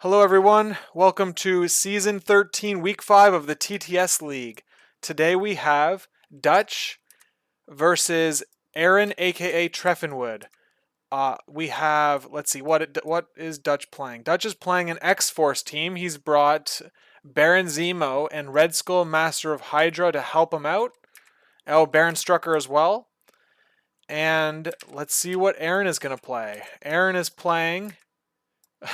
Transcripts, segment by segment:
Hello, everyone. Welcome to Season 13, Week 5 of the TTS League. Today we have Dutch versus Aaron, aka Trefenwyd. Let's see, what is Dutch playing? Dutch is playing an X-Force team. He's brought Baron Zemo and Red Skull Master of Hydra to help him out. Oh, Baron Strucker as well. And let's see what Aaron is going to play. Aaron is playing...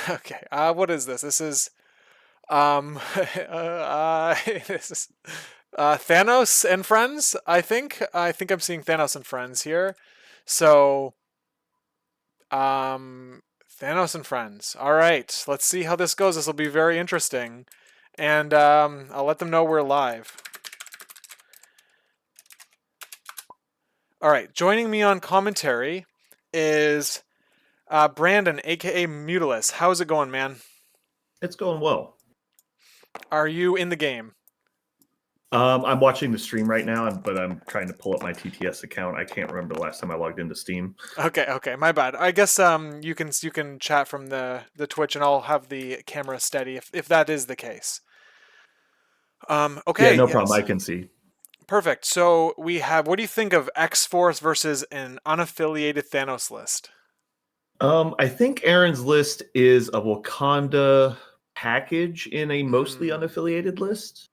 Okay, what is this? This is this is Thanos and Friends. I think I'm seeing Thanos and Friends here. So, Thanos and Friends. All right, let's see how this goes. This will be very interesting, and I'll let them know we're live. All right, joining me on commentary is Brandon, aka Mutilus. How's it going, man? It's going well. Are you in the game? I'm watching the stream right now, but I'm trying to pull up my TTS account. I can't remember the last time I logged into Steam. Okay, my bad. I guess you can chat from the Twitch, and I'll have the camera steady if that is the case. Okay. Yeah, no yes. problem. I can see. Perfect. So we have. What do you think of X-Force versus an unaffiliated Thanos list? I think Aaron's list is a Wakanda package in a mostly unaffiliated list.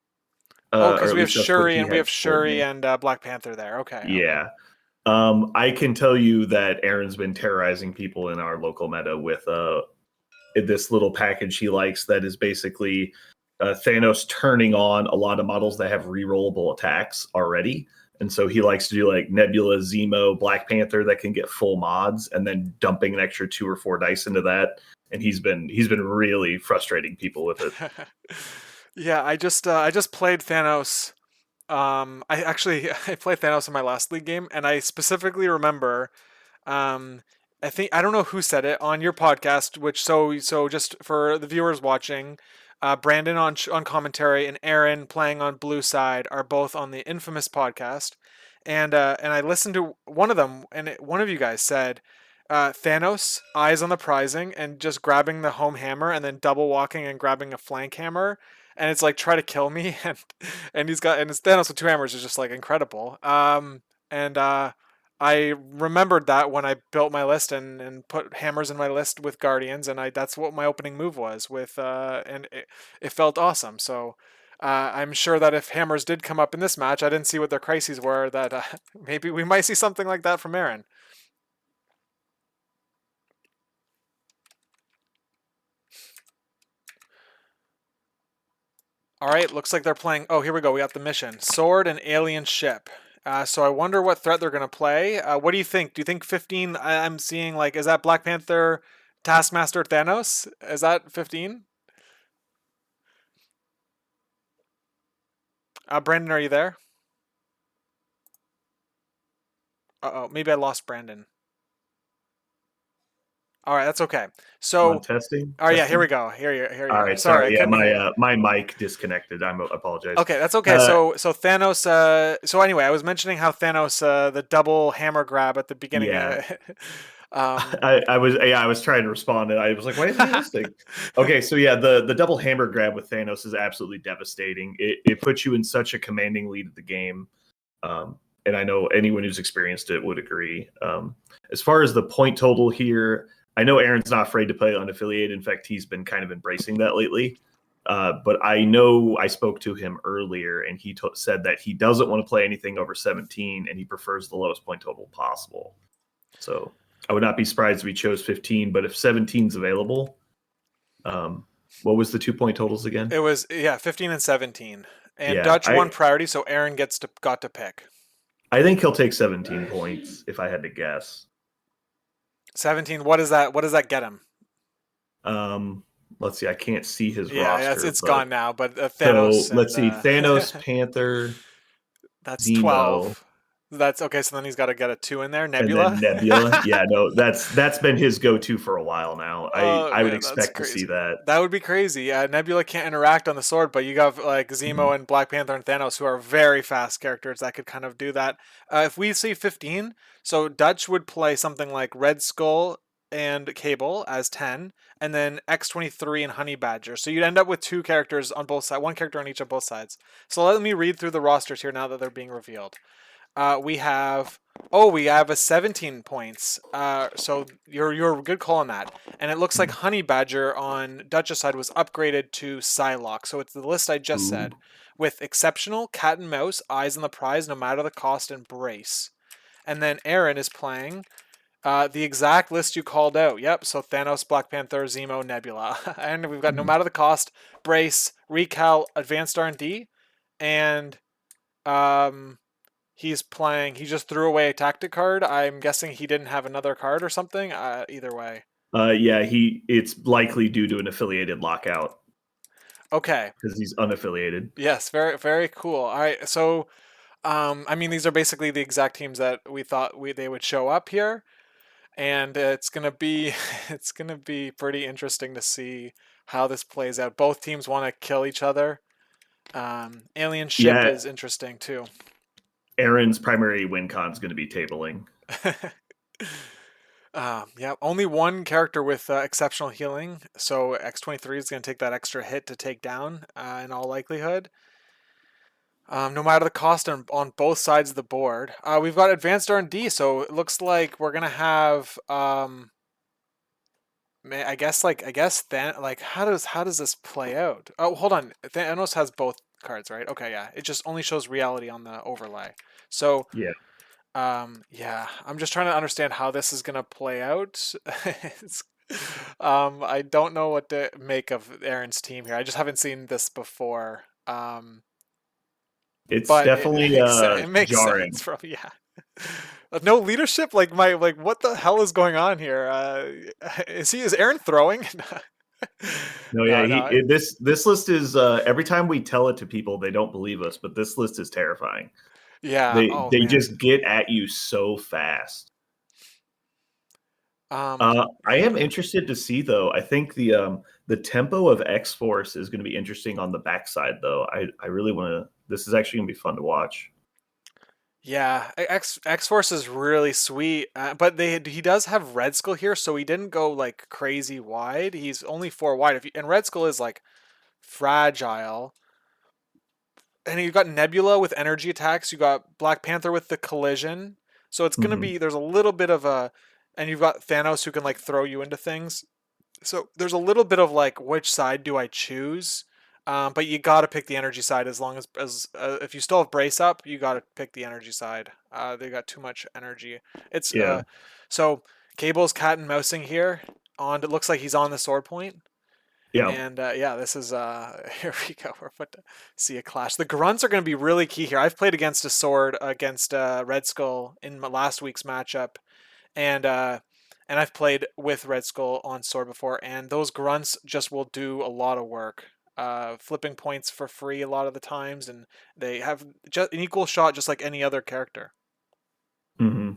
Because we have at least that's what Shuri he and we had have told me. Shuri and Black Panther there. Okay. Yeah. I can tell you that Aaron's been terrorizing people in our local meta with this little package he likes that is basically Thanos turning on a lot of models that have rerollable attacks already. And so he likes to do like Nebula, Zemo, Black Panther that can get full mods, and then dumping an extra 2 or 4 dice into that. And he's been really frustrating people with it. Yeah, I just played Thanos. I played Thanos in my last league game, and I specifically remember. I don't know who said it on your podcast. So just for the viewers watching, Brandon on commentary and Aaron playing on Blue Side are both on the infamous podcast, and I listened to one of them, and one of you guys said. Thanos eyes on the prizing and just grabbing the home hammer and then double walking and grabbing a flank hammer, and it's like try to kill me, and his Thanos with 2 hammers is just like incredible. And I remembered that when I built my list and put hammers in my list with guardians, and that's what my opening move was with, and it felt awesome. So I'm sure that if hammers did come up in this match, I didn't see what their crises were. That maybe we might see something like that from Aaron. All right, looks like they're playing. Oh, here we go. We got the mission: sword and alien ship. So I wonder what threat they're gonna play. What do you think? Do you think 15? I'm seeing like, is that Black Panther, Taskmaster, Thanos? Is that 15? Brandon, are you there? Uh oh, maybe I lost Brandon. All right, that's okay. So, Testing. oh yeah, here we go. Here you All go. right, Sorry, I yeah, couldn't hear you. my mic disconnected. I apologize. Okay, that's okay. So Thanos. So anyway, I was mentioning how Thanos, the double hammer grab at the beginning. Yeah. I was trying to respond, and I was like, "Why isn't he listening?" Okay, so yeah, the double hammer grab with Thanos is absolutely devastating. It puts you in such a commanding lead of the game, and I know anyone who's experienced it would agree. As far as the point total here, I know Aaron's not afraid to play unaffiliated. In fact, he's been kind of embracing that lately. But I know I spoke to him earlier, and he said that he doesn't want to play anything over 17, and he prefers the lowest point total possible. So I would not be surprised if we chose 15, but if 17's available, what was the 2-point totals again? It was 15 and 17, and yeah, Dutch won priority, so Aaron got to pick. I think he'll take 17 points if I had to guess. 17. What does that get him? Let's see. I can't see his roster. Yeah, it's gone now. But Thanos. So let's see. Thanos, Panther. That's Zemo. 12. That's okay. So then he's got to get a 2 in there. Nebula. And then Nebula. Yeah, no, that's been his go-to for a while now. I would expect to see that. That would be crazy. Nebula can't interact on the sword, but you got like Zemo and Black Panther and Thanos, who are very fast characters that could kind of do that. If we see 15, so Dutch would play something like Red Skull, and Cable as 10, and then X23 and Honey Badger. So you'd end up with two characters on both sides, one character on each of both sides. So let me read through the rosters here now that they're being revealed. We have we have a 17 points. So you're a good call on that. And it looks like Honey Badger on Dutch's side was upgraded to Psylocke. So it's the list I just Ooh. said, with exceptional, cat and mouse, eyes on the prize, no matter the cost, and brace. And then Aaron is playing the exact list you called out. Yep. So Thanos, Black Panther, Zemo, Nebula, and we've got no matter the cost, brace, recal, advanced R&D, and um he's playing. He just threw away a tactic card. I'm guessing he didn't have another card or something. Either way. Yeah, it's likely due to an affiliated lockout Okay. because he's unaffiliated. Yes. Very very cool. All right. So I mean these are basically the exact teams that we thought they would show up here, and it's gonna be it's gonna be pretty interesting to see how this plays out. Both teams want to kill each other. Alien ship Yeah, is interesting too. Aaron's primary win con is going to be tabling. Yeah, only one character with exceptional healing, so X23 is going to take that extra hit to take down in all likelihood. No matter the cost on both sides of the board. We've got advanced R&D, so it looks like we're going to have I guess how does this play out? Oh, hold on. Thanos has both cards, right? Okay, yeah. It just only shows reality on the overlay. So Yeah, yeah, I'm just trying to understand how this is gonna play out. It's, I don't know what to make of Aaron's team here. I just haven't seen this before. it's But it definitely makes it makes sense jarring. from yeah. No leadership. Like like what the hell is going on here? Is Aaron throwing? No, yeah, No, no. this list is every time we tell it to people, they don't believe us, but this list is terrifying. Yeah. Oh They man. just get at you so fast. Um. I am interested to see though. I think the tempo of X Force is going to be interesting on the backside though. I really want to. This is actually going to be fun to watch. Yeah, X Force is really sweet, but he does have Red Skull here, so he didn't go like crazy wide. He's only 4 wide. And Red Skull is like fragile, and you got Nebula with energy attacks. You got Black Panther with the collision, so it's gonna Hmm. be there's a little bit of a, and you've got Thanos who can like throw you into things. So there's a little bit of like which side do I choose? But you got to pick the energy side as long as if you still have brace up, you got to pick the energy side. They got too much energy. It's Yeah, so Cable's cat and mousing here. On it looks like he's on the sword point. yeah. And yeah, this is here we go. We're about to see a clash. The grunts are going to be really key here. I've played against a sword against Red Skull in my last week's matchup, and I've played with Red Skull on sword before, and those grunts just will do a lot of work. Flipping points for free a lot of the times, and they have just an equal shot, just like any other character. Hmm.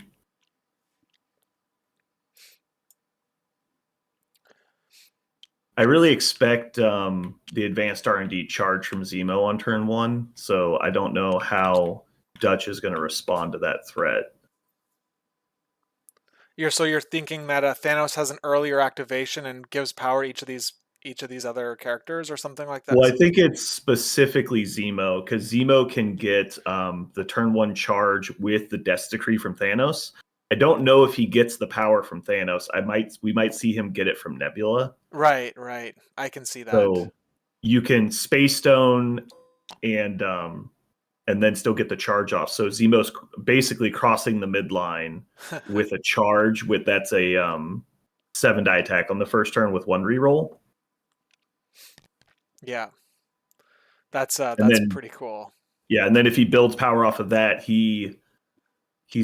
I really expect the advanced R&D charge from Zemo on turn one, so I don't know how Dutch is going to respond to that threat. You're thinking that Thanos has an earlier activation and gives power to each of these other characters or something like Well, that. I think it's specifically Zemo because Zemo can get the turn one charge with the Death Decree from Thanos. I don't know if he gets the power from Thanos. We might see him get it from Nebula. Right, right. I can see that. So you can Space Stone and then still get the charge off. So Zemo's basically crossing the midline with a charge. With that's a 7-die attack on the first turn with 1 reroll. Yeah, And that's then pretty cool. yeah, and then if he builds power off of that, he's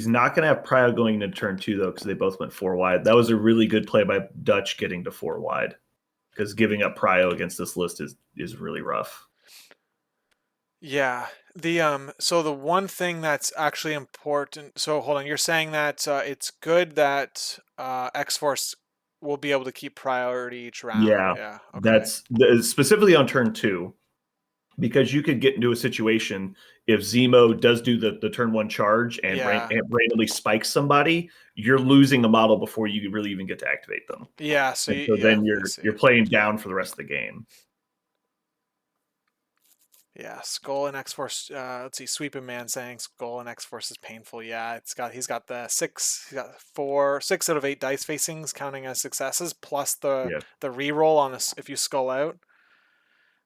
not going to have Prio going into turn 2 though because they both went 4 wide. That was a really good play by Dutch getting to 4 wide because giving up Prio against this list is really rough. Yeah. So the one thing that's actually important. So hold on, you're saying that it's good that X-Force will be able to keep priority each round. Yeah, Yeah. Okay. that's specifically on turn 2 because you could get into a situation if Zemo does do the turn one charge and, Yeah. and randomly spikes somebody, you're losing a model before you really even get to activate them. Yeah, so And so yeah, then I see. you're playing down for the rest of the game. Yeah, Skull and X Force. Let's see, Sweeping Man saying Skull and X Force is painful. Yeah, he's got the he's got 6 out of 8 dice facings counting as successes plus Yeah, the reroll on if you skull out.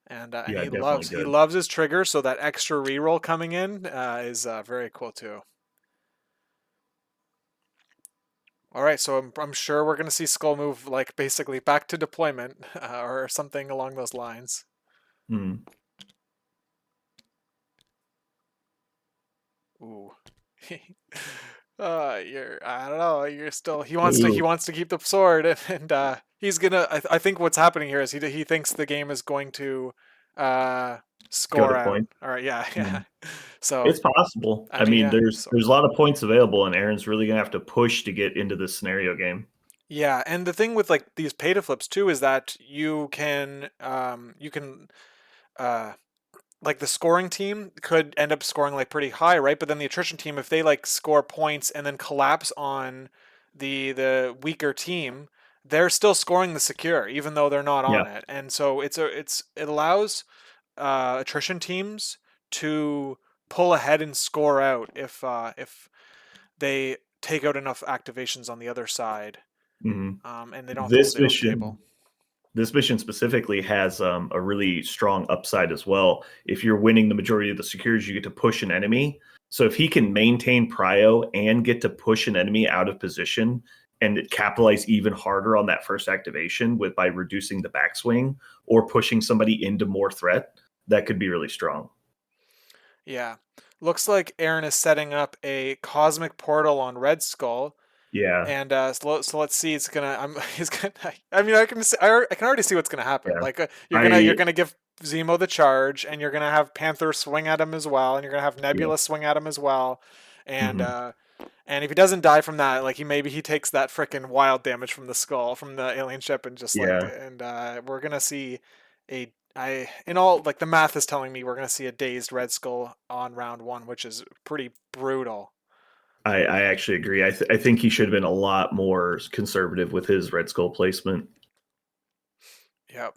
And yeah, definitely he good. loves his trigger, so that extra reroll coming in is very cool too. All right, so I'm sure we're gonna see Skull move like basically back to deployment or something along those lines. Hmm. Ooh. You're I don't know. You're still he Ooh, wants to keep the sword and he's gonna. I think what's happening here is he thinks the game is going to uh go to score out. point. All right, yeah, Hmm. yeah. So It's possible. I I mean, mean, yeah, there's a lot of points available, and Aaron's really gonna have to push to get into this scenario game. yeah. And the thing with like these pay to flips too is that you can uh like the scoring team could end up scoring like pretty high, right? But then the attrition team, if they like score points and then collapse on the weaker team, they're still scoring the secure, even though they're not Yeah. on it. And so it allows attrition teams to pull ahead and score out if they take out enough activations on the other side, Hmm. and This they don't disable. mission this mission specifically has a really strong upside as well. If you're winning the majority of the secures, you get to push an enemy. So if he can maintain prio and get to push an enemy out of position and capitalize even harder on that first activation with by reducing the backswing or pushing somebody into more threat, that could be really strong. Yeah. Looks like Aaron is setting up a cosmic portal on Red Skull. Yeah, And so let's see. It's gonna. He's gonna. I mean, I can already see what's gonna happen. yeah. Like you're I gonna give Zemo the charge, and you're gonna have Panther swing at him as well, and you're gonna have yeah. Nebula swing at him as well, and Hmm. uh, and if he doesn't die from that, like he takes that freaking wild damage from the skull from the alien ship, and just like Yeah. we're gonna see a. I in all like the math is telling me we're gonna see a dazed Red Skull on round one, which is pretty brutal. I actually agree. I think he should have been a lot more conservative with his Red Skull placement. Yep.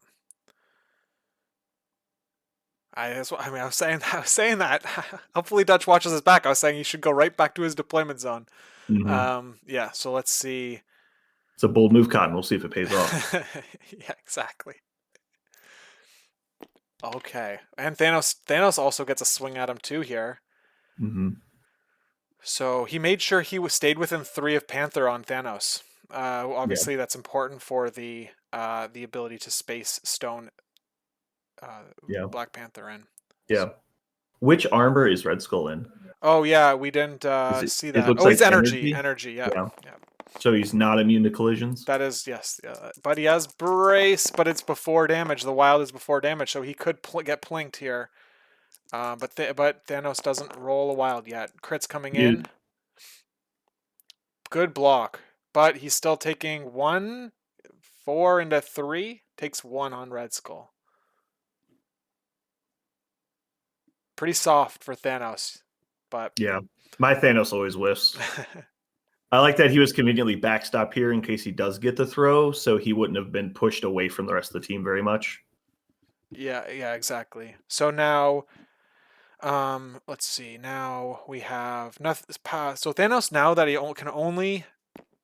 I mean, I was saying that. Hopefully, Dutch watches us back. I was saying he should go right back to his deployment zone. Hmm. Yeah. So let's see. It's a bold move, Cotton. We'll see if it pays off. Yeah, exactly. Okay, and Thanos also gets a swing at him too here. Hmm. So he made sure stayed within 3 of Panther on Thanos. Yeah, Obviously, that's important for the ability to space Stone uh, yeah, Black Panther in. yeah. Which armor is Red Skull in? Oh yeah, we didn't Is it? see It that. looks Oh, like he's energy, energy. energy. Yeah, Yeah. yeah. So he's not immune to collisions. That is yes. But he has brace, but it's before damage. The wild is before damage, so he could get plinked here. But Thanos doesn't roll a wild yet. Crit's coming in. You, Good block, but he's still taking 1, 4 into 3. Takes 1 on Red Skull. Pretty soft for Thanos, but yeah. My Thanos always whiffs. I like that he was conveniently backstop here in case he does get the throw, so he wouldn't have been pushed away from the rest of the team very much. yeah, exactly. So now let's see. Now we have nothing. So Thanos, now that he can only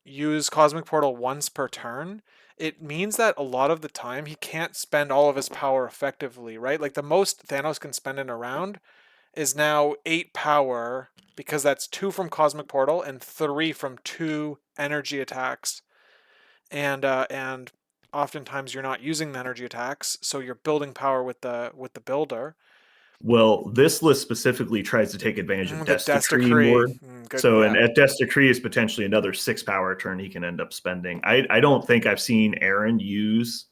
use Cosmic Portal once per turn, it means that a lot of the time he can't spend all of his power effectively, right? Like the most Thanos can spend in a round is now 8 power because that's 2 from Cosmic Portal and 3 from 2 energy attacks. And oftentimes you're not using the energy attacks, so you're building power with the builder. Well, this list specifically tries to take advantage of The Death's Death Decree Decree. more. Good, So, and yeah. at Death's Decree is potentially another 6 power turn he can end up spending. I don't think I've seen Aaron use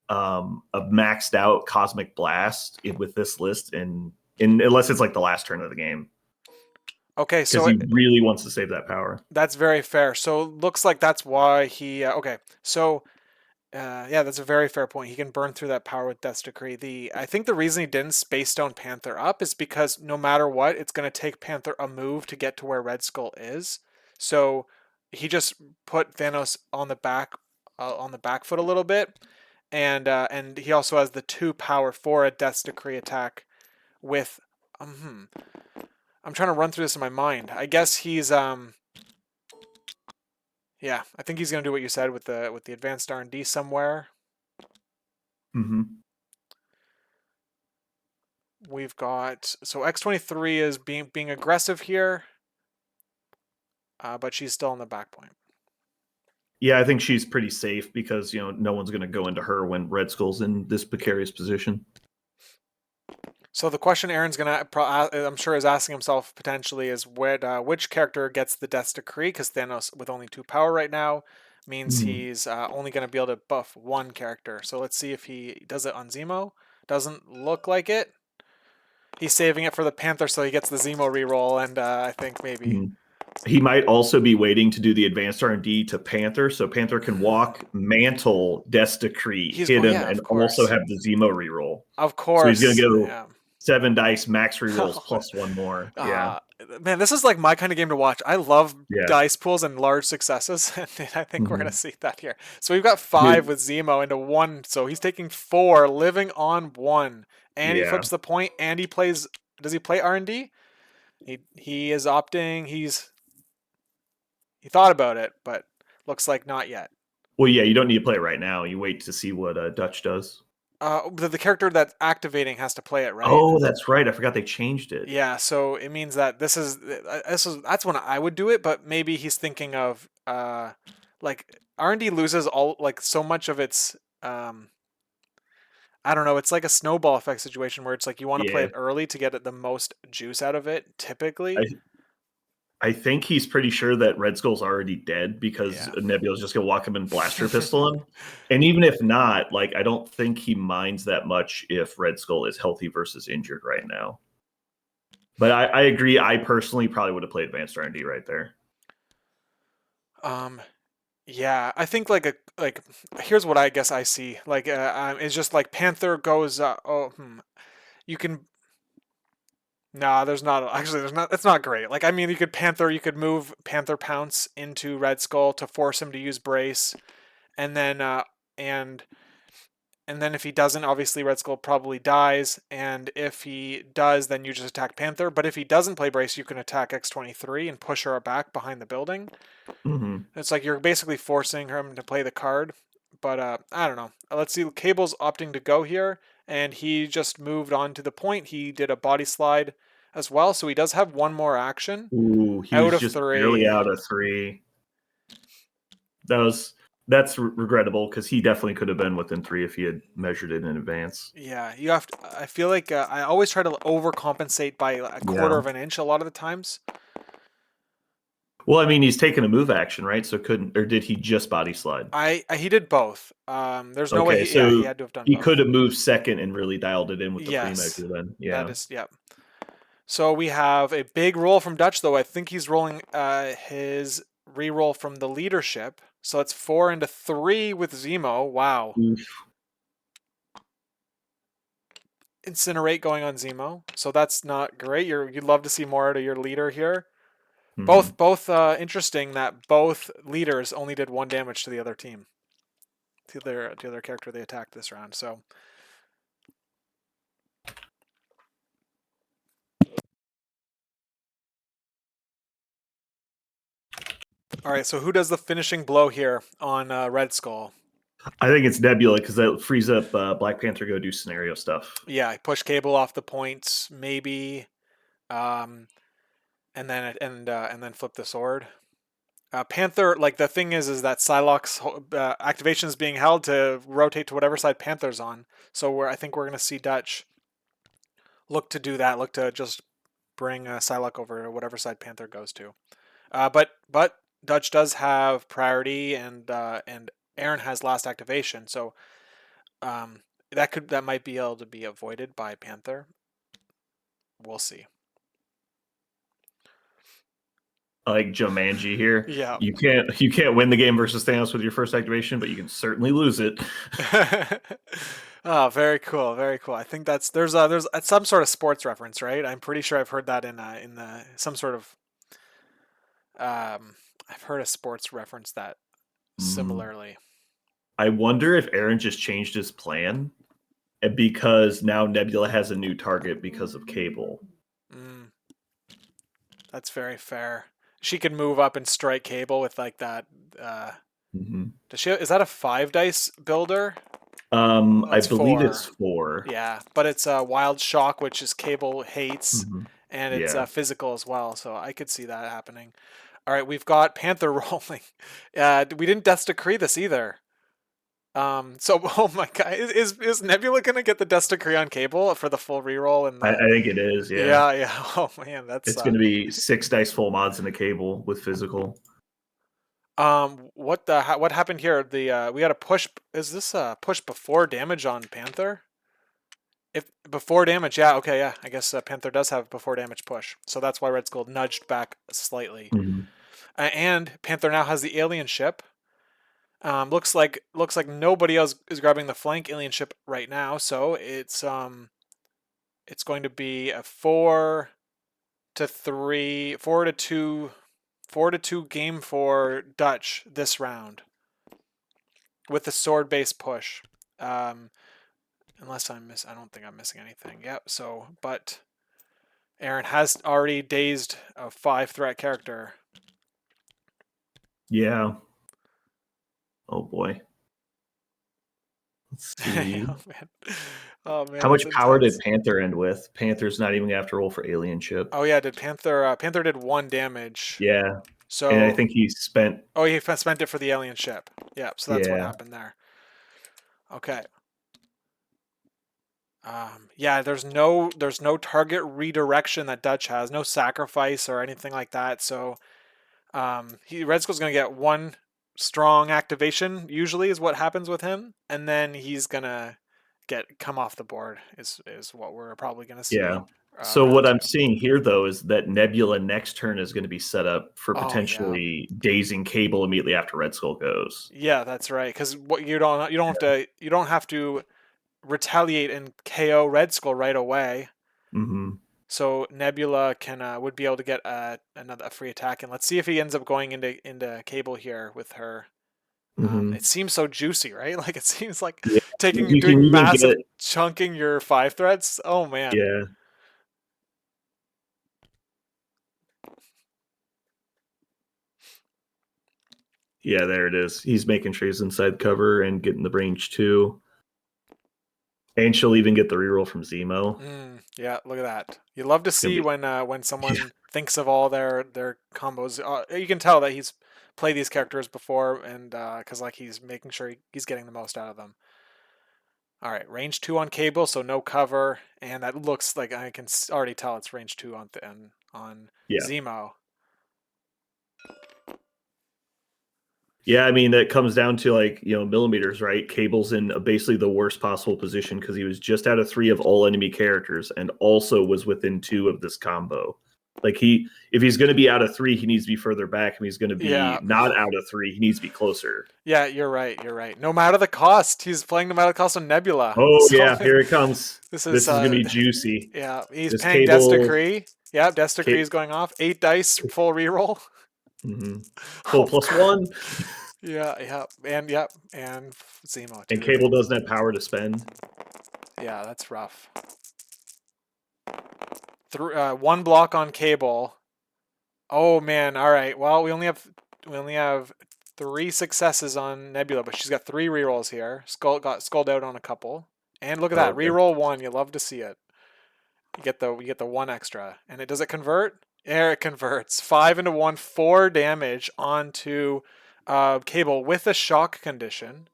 a maxed out Cosmic Blast with this list, in unless it's like the last turn of the game, Okay, because so he really wants to save that power. that's very fair. So looks like that's why he. Okay, so Yeah, that's a very fair point. He can burn through that power with Death's Decree. I think the reason he didn't Space Stone Panther up is because no matter what, it's going to take Panther a move to get to where Red Skull is. So he just put Thanos on the back foot a little bit, and he also has the 2 power for a Death's Decree attack with. I'm trying to run through this in my mind. I guess he's. Yeah, I think he's gonna do what you said with the advanced R&D somewhere. Mm-hmm. We've got so X-23 is being aggressive here, but she's still on the back point. Yeah, I think she's pretty safe because no one's going to go into her when Red Skull's in this precarious position. So the question Aaron's I'm sure, is asking himself potentially is which character gets the Death's Decree, because Thanos with only 2 power right now means Mm-hmm. he's only going to be able to buff 1 character. So let's see if he does it on Zemo. Doesn't look like it. He's saving it for the Panther so he gets the Zemo reroll, and I think maybe. Mm-hmm. He might also be waiting to do the advanced R&D to Panther, so Panther can walk, mantle, Death Decree, He's hit going, him, yeah, and of also course. have the Zemo reroll. Of So he's going course. to go Yeah. 7 dice max rerolls plus 1 more. Yeah, Uh, Man, this is like my kind of game to watch. I love yeah. dice pools and large successes, and I think we're gonna Mm-hmm. see that here. So we've got 5 with Zemo into 1, so he's taking 4, living on 1, and he Yeah. flips the point, and he plays. Does he play R&D? He is opting. He thought about it, but looks like not yet. Well, yeah, you don't need to play it right now. You wait to see what Dutch does. The character that's activating has to play it, right? Oh, that's right. I forgot they changed it. Yeah, so it means that that's when I would do it, but maybe he's thinking of like R&D loses all like so much of its I don't know, it's like a snowball effect situation where it's like you want to play Yeah. it early to get the most juice out of it I typically. I think he's pretty sure that Red Skull's already dead because Yeah. Nebula's just gonna walk him and blaster pistol him. And even if not, like I don't think he minds that much if Red Skull is healthy versus injured right now. But I agree. I personally probably would have played Advanced R&D right there. um yeah, I think like here's what I guess I see. Like it's just like Panther goes you can. Nah, there's not actually. There's not. It's not great. Like I mean, you could move Panther Pounce into Red Skull to force him to use Brace, and then and then if he doesn't, obviously Red Skull probably dies. And if he does, then you just attack Panther. But if he doesn't play Brace, you can attack X-23 and push her back behind the building. Mm-hmm. It's like you're basically forcing him to play the card. But I don't know. Let's see. Cable's opting to go here, and he just moved on to the point. He did a body slide as well, so he does have 1 more action Ooh, he out was of just barely 3. out of 3. That's regrettable because he definitely could have been within 3 if he had measured it in advance. Yeah, you have to. I feel like I always try to overcompensate by a quarter Yeah. of an inch a lot of the times. Well, I mean, he's taken a move action, right? So couldn't, or did he just body slide? He did both. There's no way. Okay, Yeah, he so had to have done he could both. have moved second and really dialed it in with the Yes, pre-measure then. that Yeah. is. Yep. So we have a big roll from Dutch, though. I think he's rolling his re-roll from the leadership. So it's 4 into 3 with Zemo. Wow. Oof. Incinerate going on Zemo. So that's not great. You'd love to see more out of your leader here. Mhm. Both interesting that both leaders only did 1 damage to the other team. To the other character they attacked this round. So all right, so who does the finishing blow here on Red Skull? I think it's Nebula because that frees up Black Panther go do scenario stuff. Yeah, push Cable off the points, maybe, um, and then flip the sword. Panther, like the thing is that Psylocke's activation is being held to rotate to whatever side Panther's on. So I think we're gonna see Dutch look to do that. Look to just bring Psylocke over to whatever side Panther goes to. But Dutch does have priority, and Aaron has last activation, so that might be able to be avoided by Panther. We'll see. like Jumanji here. Yeah. You can't win the game versus Thanos with your first activation, but you can certainly lose it. Oh, very cool, very cool. I think there's some sort of sports reference, right? I'm pretty sure I've heard that in the some sort of I've heard a sports reference that Mm. similarly. I wonder if Aaron just changed his plan because now Nebula has a new target because of Cable. Mm, that's very fair. She can move up and strike Cable with like that. Uh, Hmm. does she? Is that a 5 dice builder? Oh, I it's believe it's 4. 4. Yeah, but it's a wild shock, which is Cable hates, Hmm. and it's Yeah. physical as well. So I could see that happening. All right, we've got Panther rolling. We didn't Death's Decree this either. So oh my god, is Nebula gonna get the Death's Decree on Cable for the full reroll and I the? think it is. Yeah. Yeah, yeah. Oh man, that's It's going to be 6 dice full mods in the Cable with physical. what happened here? We got a push. Is this a push before damage on Panther? If before damage, yeah, okay, yeah. I guess Panther does have before damage push, so that's why Red Skull nudged back slightly. Hmm. And Panther now has the alien ship. Looks like nobody else is grabbing the flank alien ship right now, so it's going to be a 4-3, 4-2, 4-2 game for Dutch this round with the sword based push. Um, unless I don't think I'm missing anything. Yep. So, but Aaron has already dazed a 5 threat character. Yeah. Oh boy. Let's see. Oh man, oh man, How that's much power did intense. Panther end with? Panther's not even gonna have to roll for alien ship. Oh yeah, did Panther? Panther did 1 damage. Yeah. And I So think he spent. oh, he spent it for the alien ship. Yeah, so that's what Yeah. happened there. Okay. Yeah, there's no target redirection that Dutch has, no sacrifice or anything like that. So Red Skull's gonna get one strong activation. Usually is what happens with him, and then he's gonna come off the board. Is what we're probably gonna see. Yeah. So Round what I'm 2. seeing here though is that Nebula next turn is going to be set up for Oh yeah, potentially dazing Cable immediately after Red Skull goes. yeah, that's right. Because what you don't have to retaliate and KO Red Skull right away. Hmm. So Nebula can would be able to get a free attack, and let's see if he ends up going into Cable here with her. Hmm. It seems so juicy, right? Like it seems like Yeah. You can doing even massive get. chunking your 5 threats. Oh man, Yeah. Yeah, there it is. He's making sure he's inside cover and getting the range too. And she'll even get the reroll from Zemo. yeah. Look at that. You love to It's gonna see be. when Yeah. someone thinks of all their combos. You can tell that he's played these characters before, and because like he's making sure he's getting the most out of them. All right, range 2 on Cable, so no cover, and that looks like I can already tell it's range 2 on Yeah. Zemo. Yeah, I mean that comes down to millimeters, right? Cable's in basically the worst possible position because he was just out of 3 of all enemy characters and also was within 2 of this combo. If he's going to be out of 3, he needs to be further back. If he's going to be Yeah, not out of 3, he needs to be closer. yeah, you're right. You're right. No matter the cost, he's playing no matter the cost on Nebula. Oh So yeah, here it comes. this is This is going to be juicy. yeah, he's This paying Death's Cable, Decree. Yeah, Death's Decree ca- is going off. 8 dice, full reroll. mhm. Full Oh plus 1, yeah, and Zemo and too. Cable doesn't have power to spend. Yeah, that's rough. One block on Cable. Oh man, all right. Well, we only have 3 successes on Nebula, but she's got 3 rerolls here. Skull got skulled out on a couple. And look at Oh, that, okay. reroll 1. You love to see it. You get the 1 extra. And does it convert? There it converts. 5 into 1, 4 damage onto Cable with a shock condition.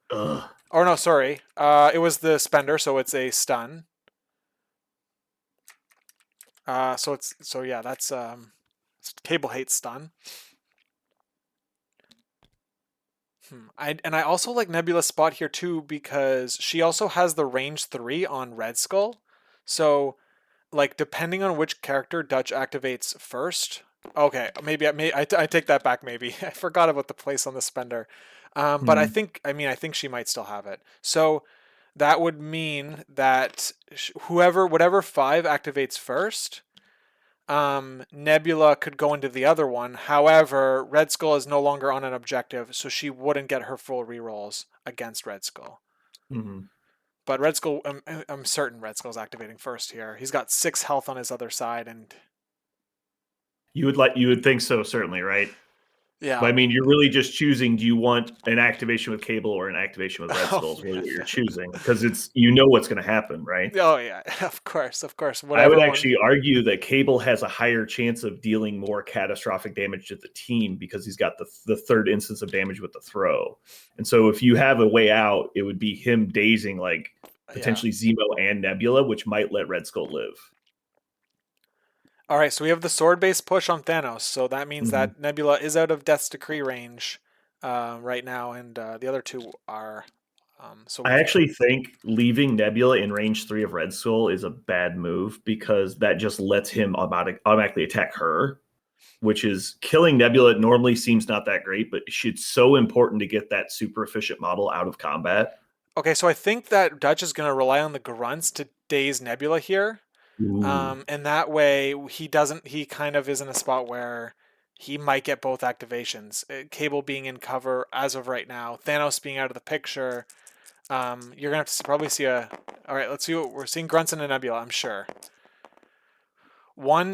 Ugh. Or no, sorry. It was the spender, so it's a stun. So yeah, that's Cable hates stun. I also like Nebula's spot here too because she also has the range 3 on Red Skull. So like depending on which character Dutch activates first, Okay, maybe I take that back. Maybe I forgot about the place on the spender, but Hmm. I think she might still have it. So that would mean that whatever five activates first, Nebula could go into the other one. However, Red Skull is no longer on an objective, so she wouldn't get her full rerolls against Red Skull. Hmm. But Red Skull, I'm certain Red Skull's activating first here. He's got 6 health on his other side, and You would think so, certainly, right? But yeah. I mean, you're really just choosing, do you want an activation with Cable or an activation with Red Oh Skull is really yeah. what you're choosing, because it's, you know what's going to happen, right? Oh yeah. Of course. I would Whatever one. actually argue that Cable has a higher chance of dealing more catastrophic damage to the team because he's got the third instance of damage with the throw. And so if you have a way out, it would be him dazing like Yeah. potentially Zemo and Nebula, which might let Red Skull live. All right. So we have the sword-based push on Thanos. So that means Mhm. that Nebula is out of Death's Decree range right now, and the other two are. So I actually think leaving Nebula in range 3 of Red Skull is a bad move because that just lets him automatically attack her, which is killing Nebula normally seems not that great, but it's so important to get that super efficient model out of combat. okay. So I think that Dutch is going to rely on the grunts to daze Nebula here. Ooh. And that way he doesn't. He kind of is in a spot where he might get both activations. Cable being in cover as of right now, Thanos being out of the picture. You're gonna have to probably see a. All right, let's see what we're seeing. Grunts and a Nebula. I'm sure. One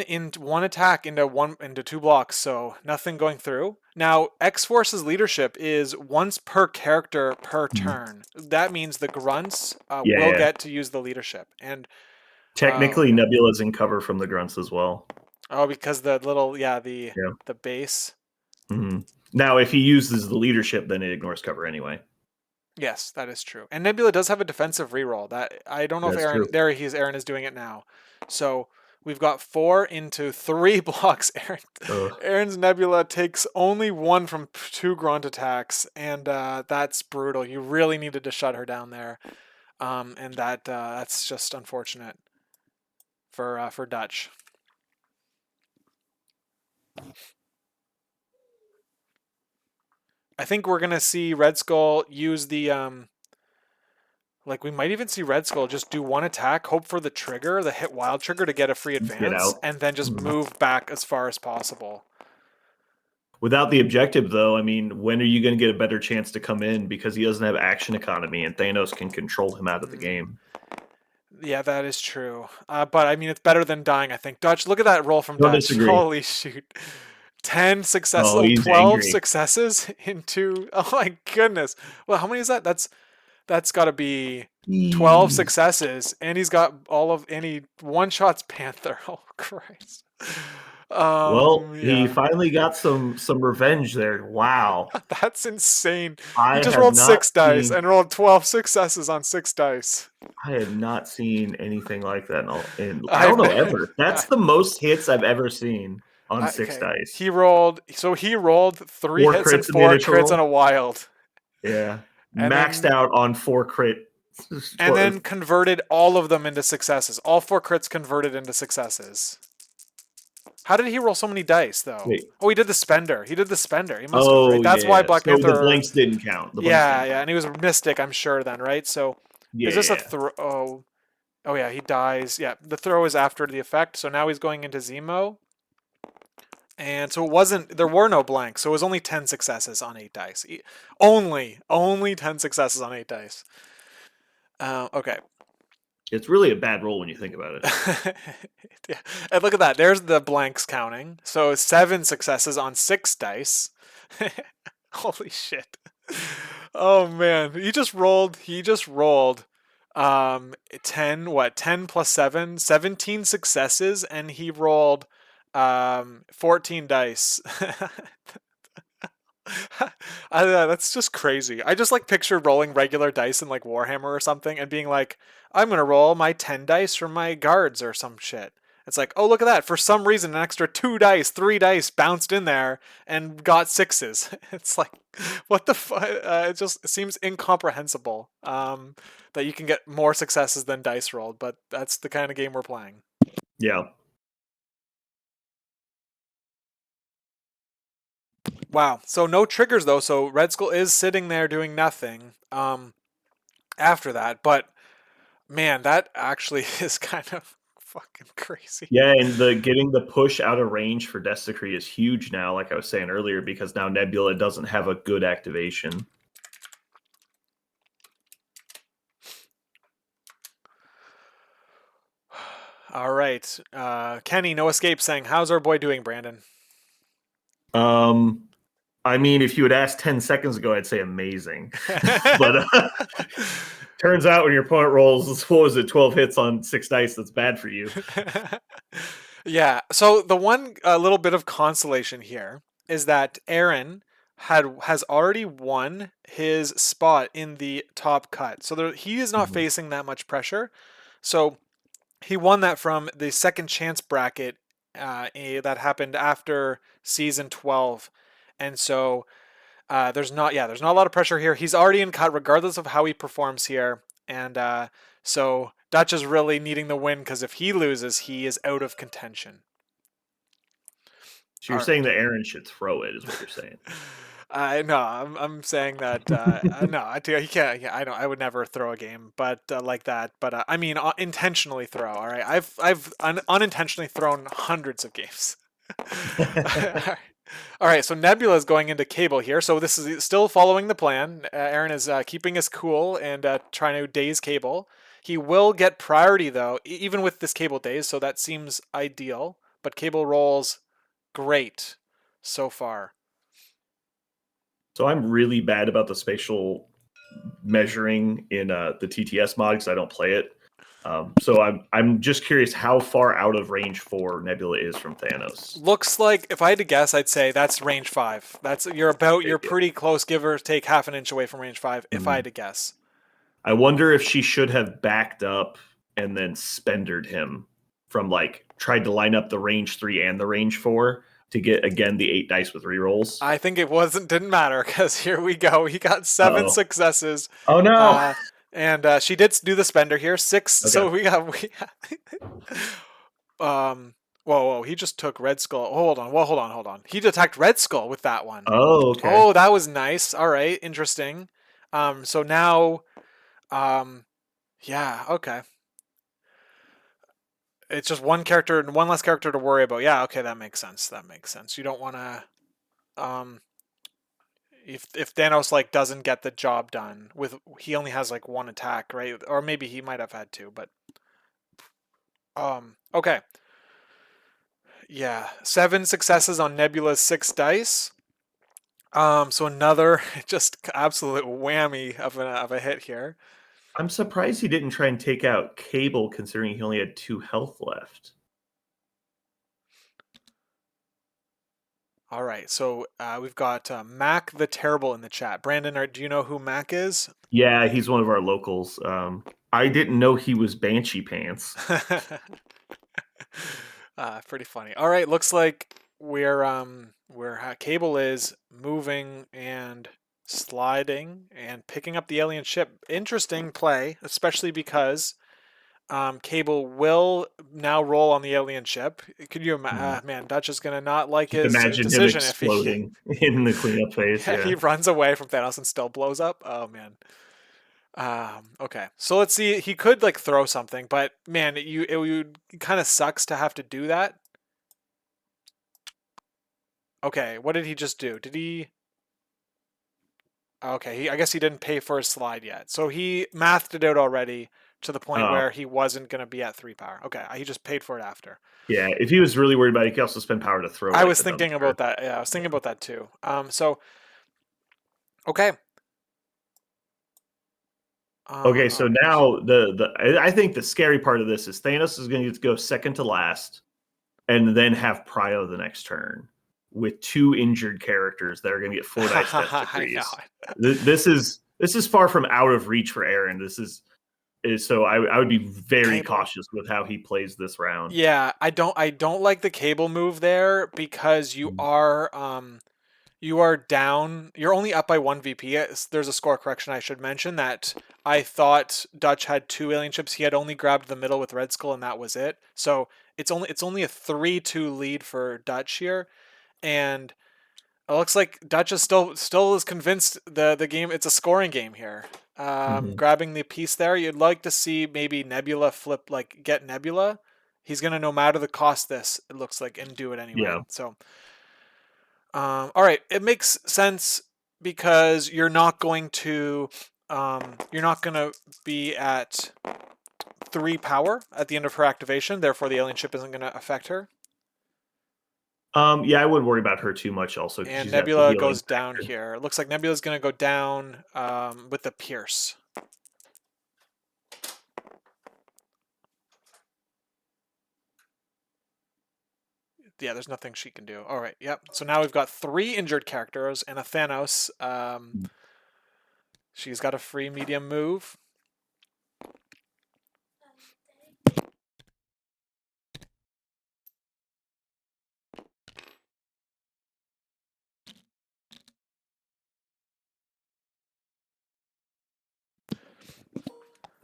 attack into 2 blocks, so nothing going through. Now X Force's leadership is once per character per Mhm. turn. That means the grunts will Yeah. get to use the leadership, and Technically, Nebula's in cover from the grunts as well. oh, because the little Yeah. the base. Mhm. Now, if he uses the leadership, then it ignores cover anyway. Yes, that is true. And Nebula does have a defensive reroll. That I don't know if That's Aaron true. Aaron is doing it now. So we've got 4 into 3 blocks. Ugh. Aaron's Nebula takes only one from 2 grunt attacks, and that's brutal. You really needed to shut her down there. And that's just unfortunate for Dutch. I think we're gonna see Red Skull use the like we might even see Red Skull just do one attack, hope for the trigger, the hit wild trigger to get a free Get advance, out. and then just Mhm. move back as far as possible. Without the objective, though, I mean, when are you going to get a better chance to come in because he doesn't have action economy and Thanos can control him out of the Mm, game? yeah, that is true. But I mean, it's better than dying, I think. Dutch, look at that roll from Don't Dutch. disagree. Holy shoot. 10 successes, Oh, oh, he's 12 angry. successes into, oh my goodness. Well, how many is that? That's got to be 12 Eee. successes, and he's got and he one shots Panther. Oh Christ. Well, he Yeah. finally got some revenge there. Wow. That's insane. He I just have rolled not 6 dice seen and rolled 12 successes on 6 dice. I have not seen anything like that in I don't I've know, never. ever. That's the most hits I've ever seen on 6 Okay. dice. He rolled 3 4 hits and crits in the 4 initial crits on roll. a wild. Yeah. And Maxed then out on 4 crit. converted all of them into successes. All 4 crits converted into successes. How did he roll so many dice though? Wait. Oh, he did the spender. He did the spender. He must have, right? Oh, That's why yeah. Black So the Panther. blanks didn't count. The blanks Yeah, didn't yeah, count. and he was Mystic, I'm sure then, right? So is this a Yeah. throw? Oh yeah, he dies. Yeah, the throw is after the effect. So now he's going into Zemo. And so it wasn't, there were no blanks. So it was only 10 successes on 8 dice. Only 10 successes on 8 dice. Okay. It's really a bad roll when you think about it. Yeah. And look at that. There's the blanks counting. So 7 successes on 6 dice. Holy shit. Oh man. He just rolled 10, what, 10 plus 7, 17 successes, and he rolled 14 dice. That's just crazy. I just like picture rolling regular dice in like Warhammer or something and being like, I'm gonna roll my 10 dice from my guards or some shit. It's like, oh look at that! For some reason, an extra 2 dice, 3 dice bounced in there and got sixes. It's like, what the fuck? It just seems incomprehensible that you can get more successes than dice rolled, but that's the kind of game we're playing. Yeah. Wow. So no triggers though. So Red Skull is sitting there doing nothing. After that, but man, that actually is kind of fucking crazy. Yeah, and the getting the push out of range for Desecree is huge now, like I was saying earlier, because now Nebula doesn't have a good activation. All right. Kenny, no escape saying, how's our boy doing, Brandon? Um, I mean, if you had asked 10 seconds ago, I'd say amazing. But turns out when your opponent rolls, what was it, 12 hits on 6 dice, that's bad for you. Yeah. So the one little bit of consolation here is that Aaron has already won his spot in the top cut. So he is not Mhm. facing that much pressure. So he won that from the second chance bracket that happened after season 12. And so there's not a lot of pressure here. He's already in cut regardless of how he performs here. And so Dutch is really needing the win because if he loses, he is out of contention. So All you're right. saying that Aaron should throw it, is what you're saying. No, I'm saying that no, he can't. Yeah, I don't. I would never throw a game, but like that. But I mean, intentionally throw. All right, I've unintentionally thrown hundreds of games. All right, so Nebula is going into Cable here. So this is still following the plan. Aaron is keeping us cool and trying to daze Cable. He will get priority though, even with this Cable daze. So that seems ideal. But Cable rolls great so far. So I'm really bad about the spatial measuring in the TTS mod because I don't play it. So I'm just curious how far out of range 4 Nebula is from Thanos. Looks like if I had to guess, I'd say that's range 5. You're pretty close, give or take half an inch away from range 5, if I had Mhm. to guess. I wonder if she should have backed up and then spendered him from like tried to line up the range 3 and the range 4 to get again the 8 dice with rerolls. I think it didn't matter because here we go. He got seven Oh. successes, Oh no. uh, and she did do the spender here. Six. Okay. So Whoa! He just took Red Skull. Hold on. Well, hold on. He attacked Red Skull with that one. Oh, okay. Oh, that was nice. All right, interesting. So now, um, yeah, okay. It's just one less character to worry about. Yeah, okay, that makes sense. That makes sense. You don't want to, um, if Thanos like doesn't get the job done with he only has like one attack, right? Or maybe he might have had two, but okay. Yeah, 7 successes on Nebula's 6 dice. So another just absolute whammy of a hit here. I'm surprised he didn't try and take out Cable considering he only had 2 health left. All right, so we've got Mac the Terrible in the chat. Brandon, do you know who Mac is? Yeah, he's one of our locals. I didn't know he was Banshee Pants. Pretty funny. All right, looks like where Cable is moving and sliding and picking up the alien ship. Interesting play, especially because Cable will now roll on the alien ship. Could you Mhm. man, Dutch is gonna not like Just his imagine him decision if he exploding in the cleanup phase. he Yeah. runs away from Thanos and still blows up. Oh man. Okay. So let's see. He could like throw something, but man, it kind of sucks to have to do that. Okay, what did he just do? Did he? Okay, I guess he didn't pay for his slide yet. So he mathed it out already to the point Oh, where he wasn't going to be at 3 power. Okay, he just paid for it after. yeah. If he was really worried about it, he could also spend power to throw I like was the thinking dumpster. about that. Yeah, I was thinking Yeah. about that too. So okay. Okay, All so right. now I think the scary part of this is Thanos is going to go second to last, and then have Prio the next turn with 2 injured characters that are going to get 4 dice death I decrees. know. This is far from out of reach for Aaron. This is so I would be very Cable. cautious with how he plays this round. Yeah, I don't like the Cable move there because Mhm. you are down. You're only up by 1 VP. There's a score correction I should mention that I thought Dutch had 2 alien ships. He had only grabbed the middle with Red Skull and that was it. So it's only a 3-2 lead for Dutch here. And It looks like Dutch is still is convinced the game it's a scoring game here. Hmm. Grabbing the piece there, you'd like to see maybe Nebula flip like get Nebula. He's gonna no matter the cost this it looks like and do it anyway. Yeah. So all right, it makes sense because you're not gonna be at 3 power at the end of her activation. Therefore, the alien ship isn't gonna affect her. Yeah, I wouldn't worry about her too much also because And she's at the Nebula healing goes down factor. here. It looks like Nebula's going to go down with the Pierce. Yeah, there's nothing she can do. All right, yep. So now we've got 3 injured characters and a Thanos. She's got a free medium move.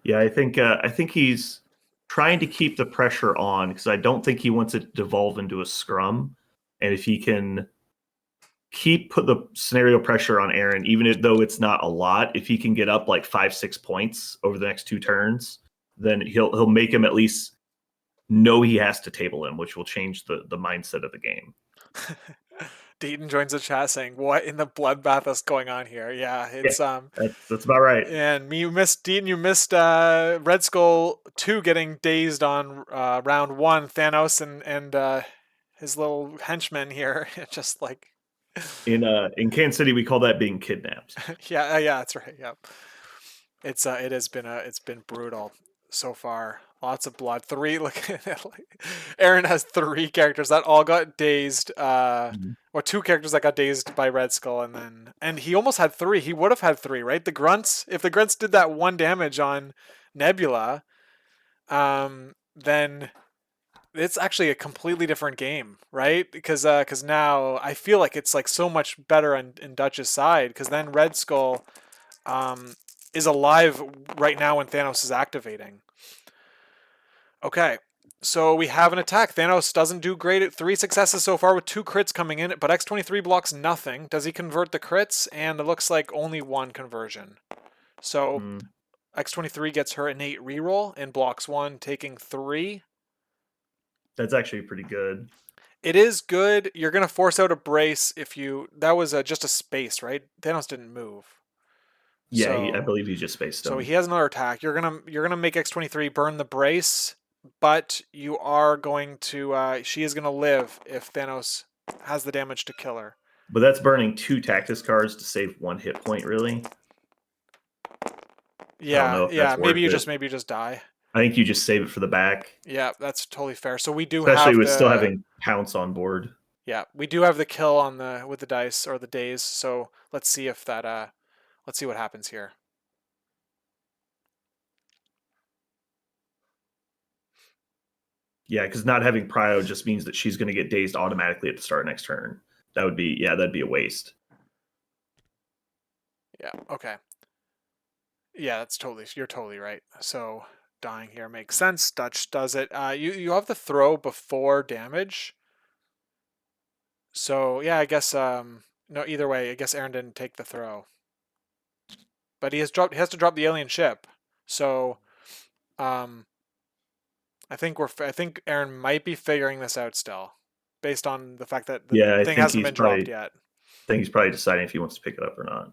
Yeah, I think he's trying to keep the pressure on because I don't think he wants it to devolve into a scrum. And if he can put the scenario pressure on Aaron, even though it's not a lot, if he can get up like 5-6 points over the next 2 turns, then he'll make him at least know he has to table him, which will change the mindset of the game. Deaton joins the chat saying, "What in the bloodbath is going on here?" Yeah, Yeah, it's that's about right. and you missed Deaton. You missed Red Skull 2 getting dazed on round 1. Thanos and his little henchmen here, just like In Kansas City, we call that being kidnapped. yeah, yeah, that's right. Yeah, it's been brutal so far. Lots of blood. Look at that. Aaron has 3 characters that all got dazed. Mhm. Or 2 characters that got dazed by Red Skull, and he almost had 3. He would have had 3, right? The grunts. If the grunts did that 1 damage on Nebula, then it's actually a completely different game, right? Because now I feel like it's like so much better in Dutch's side. Because then Red Skull um, is alive right now when Thanos is activating. Okay, so we have an attack. Thanos doesn't do great at 3 successes so far with 2 crits coming in, but X-23 blocks nothing. Does he convert the crits? And it looks like only 1 conversion. So Mm, X-23 gets her innate reroll and blocks 1, taking 3. that's actually pretty good. It is good. You're gonna force out a brace if you. That was just a space, right? Thanos didn't move, Yeah, I so believe he just spaced so him. he has another attack. You're gonna make X-23 burn the brace, but you are going to. She is gonna live if Thanos has the damage to kill her. But that's burning 2 Tactus cards to save 1 hit point, really. I don't Yeah, know if yeah. that's worth it. Maybe you just die. I think you just save it for the back, Yeah, that's totally fair. So we do especially have with still the. having Pounce on board. Yeah, we do have the kill on the with the dice or the days. So let's see if that. Let's see what happens here. Yeah, because not having Prio just means that she's going to get dazed automatically at the start of next turn. That'd be a waste. Yeah. Okay. Yeah, you're totally right. So dying here makes sense. Dutch does it. You have the throw before damage. So yeah, I guess no, either way, I guess Aaron didn't take the throw. But he has to drop the alien ship. So um I think Aaron might be figuring this out still based on the fact that the Yeah, thing hasn't been dropped yet. think he's probably deciding if he wants to pick it up or not.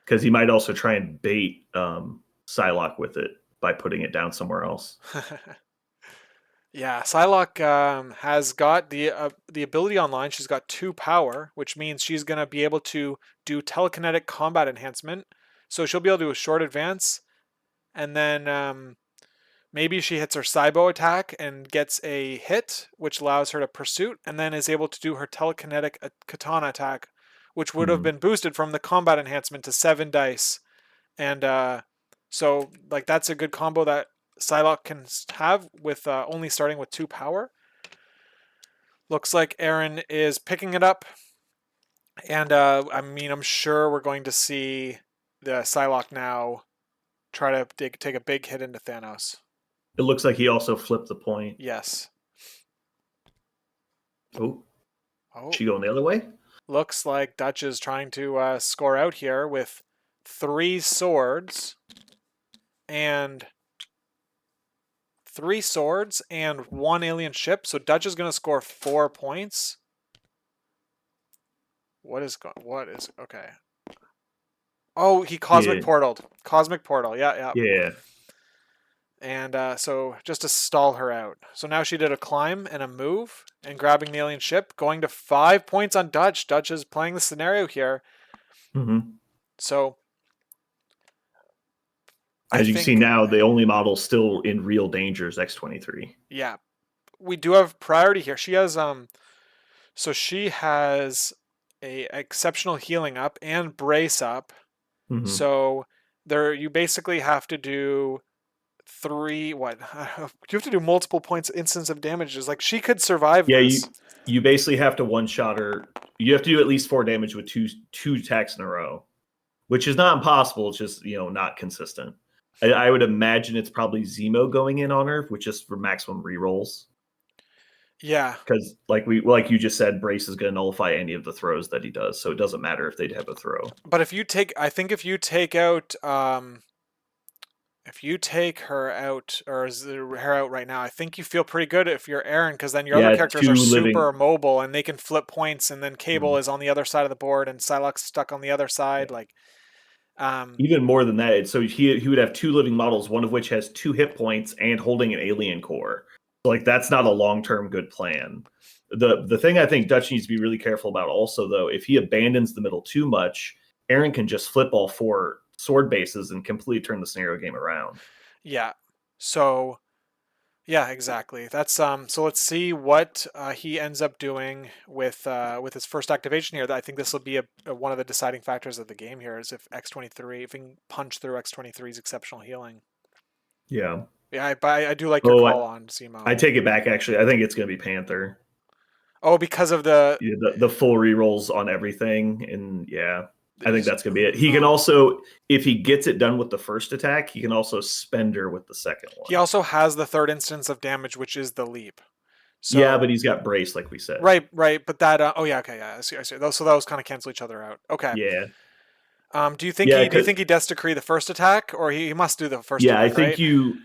Because he might also try and bait Psylocke with it by putting it down somewhere else. Yeah, Psylocke has got the ability online. She's got 2 power, which means she's gonna be able to do telekinetic combat enhancement. So she'll be able to do a short advance, and then maybe she hits her Cybo attack and gets a hit, which allows her to pursuit, and then is able to do her telekinetic katana attack, which would have Mm-hmm. been boosted from the combat enhancement to 7 dice. And so like that's a good combo that Psylocke can have with only starting with 2 power. Looks like Aaron is picking it up, and I mean I'm sure we're going to see the Psylocke now try to take a big hit into Thanos. It looks like he also flipped the point. Yes. Oh, Oh, She going the other way? looks like Dutch is trying to score out here with 3 swords and 1 alien ship. So Dutch is going to score 4 points. What is okay? Oh, he cosmic Yeah. portaled. Cosmic portal. Yeah, yeah. Yeah. And so just to stall her out. So now she did a climb and a move and grabbing the alien ship, going to 5 points on Dutch. Dutch is playing the scenario here. Mm-hmm. So I As you can see think, now, the only model still in real danger is X-23. yeah, we do have priority here. She has so she has a exceptional healing up and brace up. Mm-hmm. So there you basically have to do three what you have to do multiple points instance of damages. Like she could survive Yeah, this. you basically have to one shot her. You have to do at least 4 damage with two attacks in a row, which is not impossible. It's just not consistent. I would imagine it's probably Zemo going in on her, which is for maximum rerolls. Yeah. Because like you just said, Brace is going to nullify any of the throws that he does, so it doesn't matter if they have a throw. But I think if you take out if you take her out or is her out right now, I think you feel pretty good if you're Aaron, because then your other Yeah, characters are 2 super living. mobile and they can flip points, and then Cable Mhm. is on the other side of the board and Psylocke's stuck on the other Yeah. side. Like, Even more than that, so he would have 2 living models, one of which has 2 hit points and holding an alien core. So like that's not a long-term good plan. The thing I think Dutch needs to be really careful about also, though, if he abandons the middle too much, Aaron can just flip all 4 sword bases and completely turn the scenario game around. yeah. So yeah, exactly. That's so let's see what he ends up doing with his first activation here. I think this will be one of the deciding factors of the game here is if X-23, if he can punch through X-23's exceptional healing. Yeah. Yeah, I do like your Oh, call on I Zemo. take it back. Actually, I think it's going to be Panther. Oh, because of the Yeah, the full rerolls on everything, and yeah, I think that's gonna be it. He can oh, also, if he gets it done with the first attack, he can also spend her with the second he one. also has the third instance of damage, which is the leap. Yeah, So but he's got brace, like we said. right, right, but that oh yeah, okay, yeah, I see, I see. So those kind of cancel each other out. Okay. Yeah, Do you because think he does decree the first attack, or he must do the first yeah, attack, right?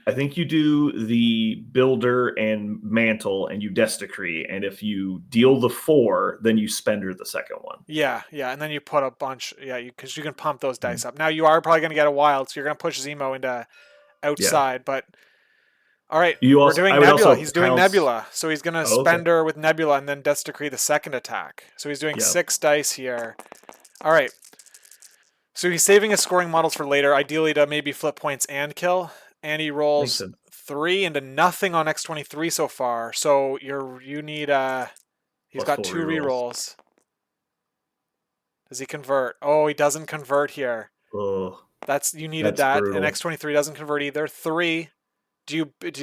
I think you do the builder and mantle, and you death decree, and if you deal the 4, then you spend her the second one. Yeah, yeah, and then you put a bunch, yeah, because you can pump those Mhm. dice up. Now you are probably going to get a wild, so you're going to push Zemo into Yeah, outside. But all right, you we're also, doing I would Nebula. also He's doing pounce. Nebula, so he's going to Oh, okay. spend her with Nebula and then Death Decree the second attack. So he's doing Yeah, 6 dice here. All right, so he's saving his scoring models for later, ideally to maybe flip points and kill. And he makes rolls sense. 3 into nothing on X-23 so far. So you need he's Plus got 4 2 rerolls. rerolls. Does he convert? Oh, he doesn't convert here. Oh, You needed that's that, and brutal. X-23 doesn't convert either. 3. Do you get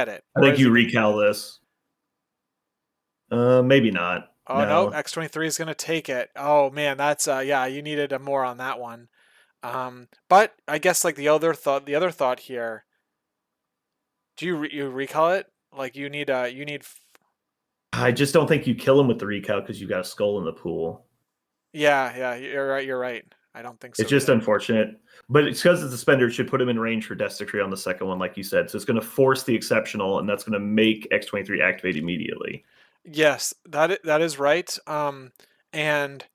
it, I or think is he you gonna? recal this. Maybe not. Oh no, No. X-23 is gonna take it. Oh man, that's yeah, you needed a more on that one. But I guess like the other thought here. Do you recall it? Like you need. I just don't think you kill him with the recal because you got a skull in the pool. Yeah, yeah, you're right. You're right. I don't think It's so just either. unfortunate. But it's because it's a spender, it should put him in range for Death Decree on the second one, like you said. So it's going to force the exceptional, and that's going to make X-23 activate immediately. Yes, that is right. And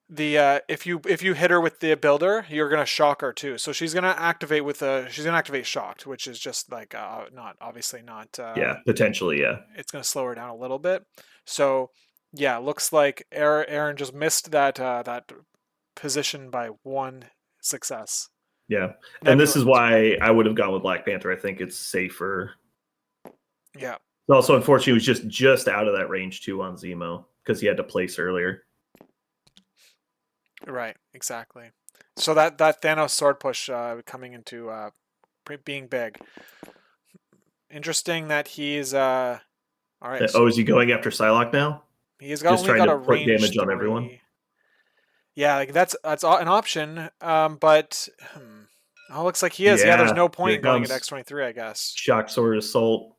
the if you hit her with the builder, you're gonna shock her too. So she's gonna activate shocked, which is just like not obviously not Yeah, potentially, yeah. it's gonna slow her down a little bit. So yeah, looks like Aaron just missed that position by 1 success. Yeah. And this Nebula, is why I would have gone with Black Panther. I think it's safer. yeah, Also, unfortunately, he was just out of that range too on Zemo because he had to place earlier. right, exactly. So that Thanos sword push coming into being big. Interesting that he's all right. Oh, is he So going after Psylocke now? he's Just only trying got to a put range damage on everyone? 3. Yeah, like that's an option. But oh, looks like he is. Yeah, there's Yeah, no here point it in going at comes. X-23, I guess. Shock Sword Assault.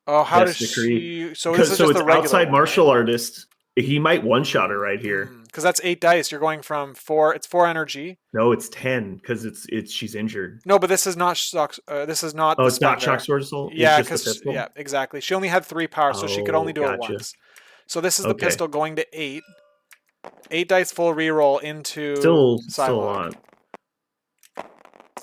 Oh, how does Death's Decree. she? So this Because is so just it's the regular outside one, right? martial artist. He might one shot her right here. Because that's 8 dice. You're going from 4. It's 4 energy. No, it's 10 because it's she's injured. No, but this is not shock. This is not Oh, the it's not shock spender. sword assault. It's Yeah, just the because yeah, pistol. exactly. She only had 3 power, so she could only Oh, do it gotcha. once. So this is the Okay, pistol going to 8. 8 dice full reroll into still a Psylocke. lot.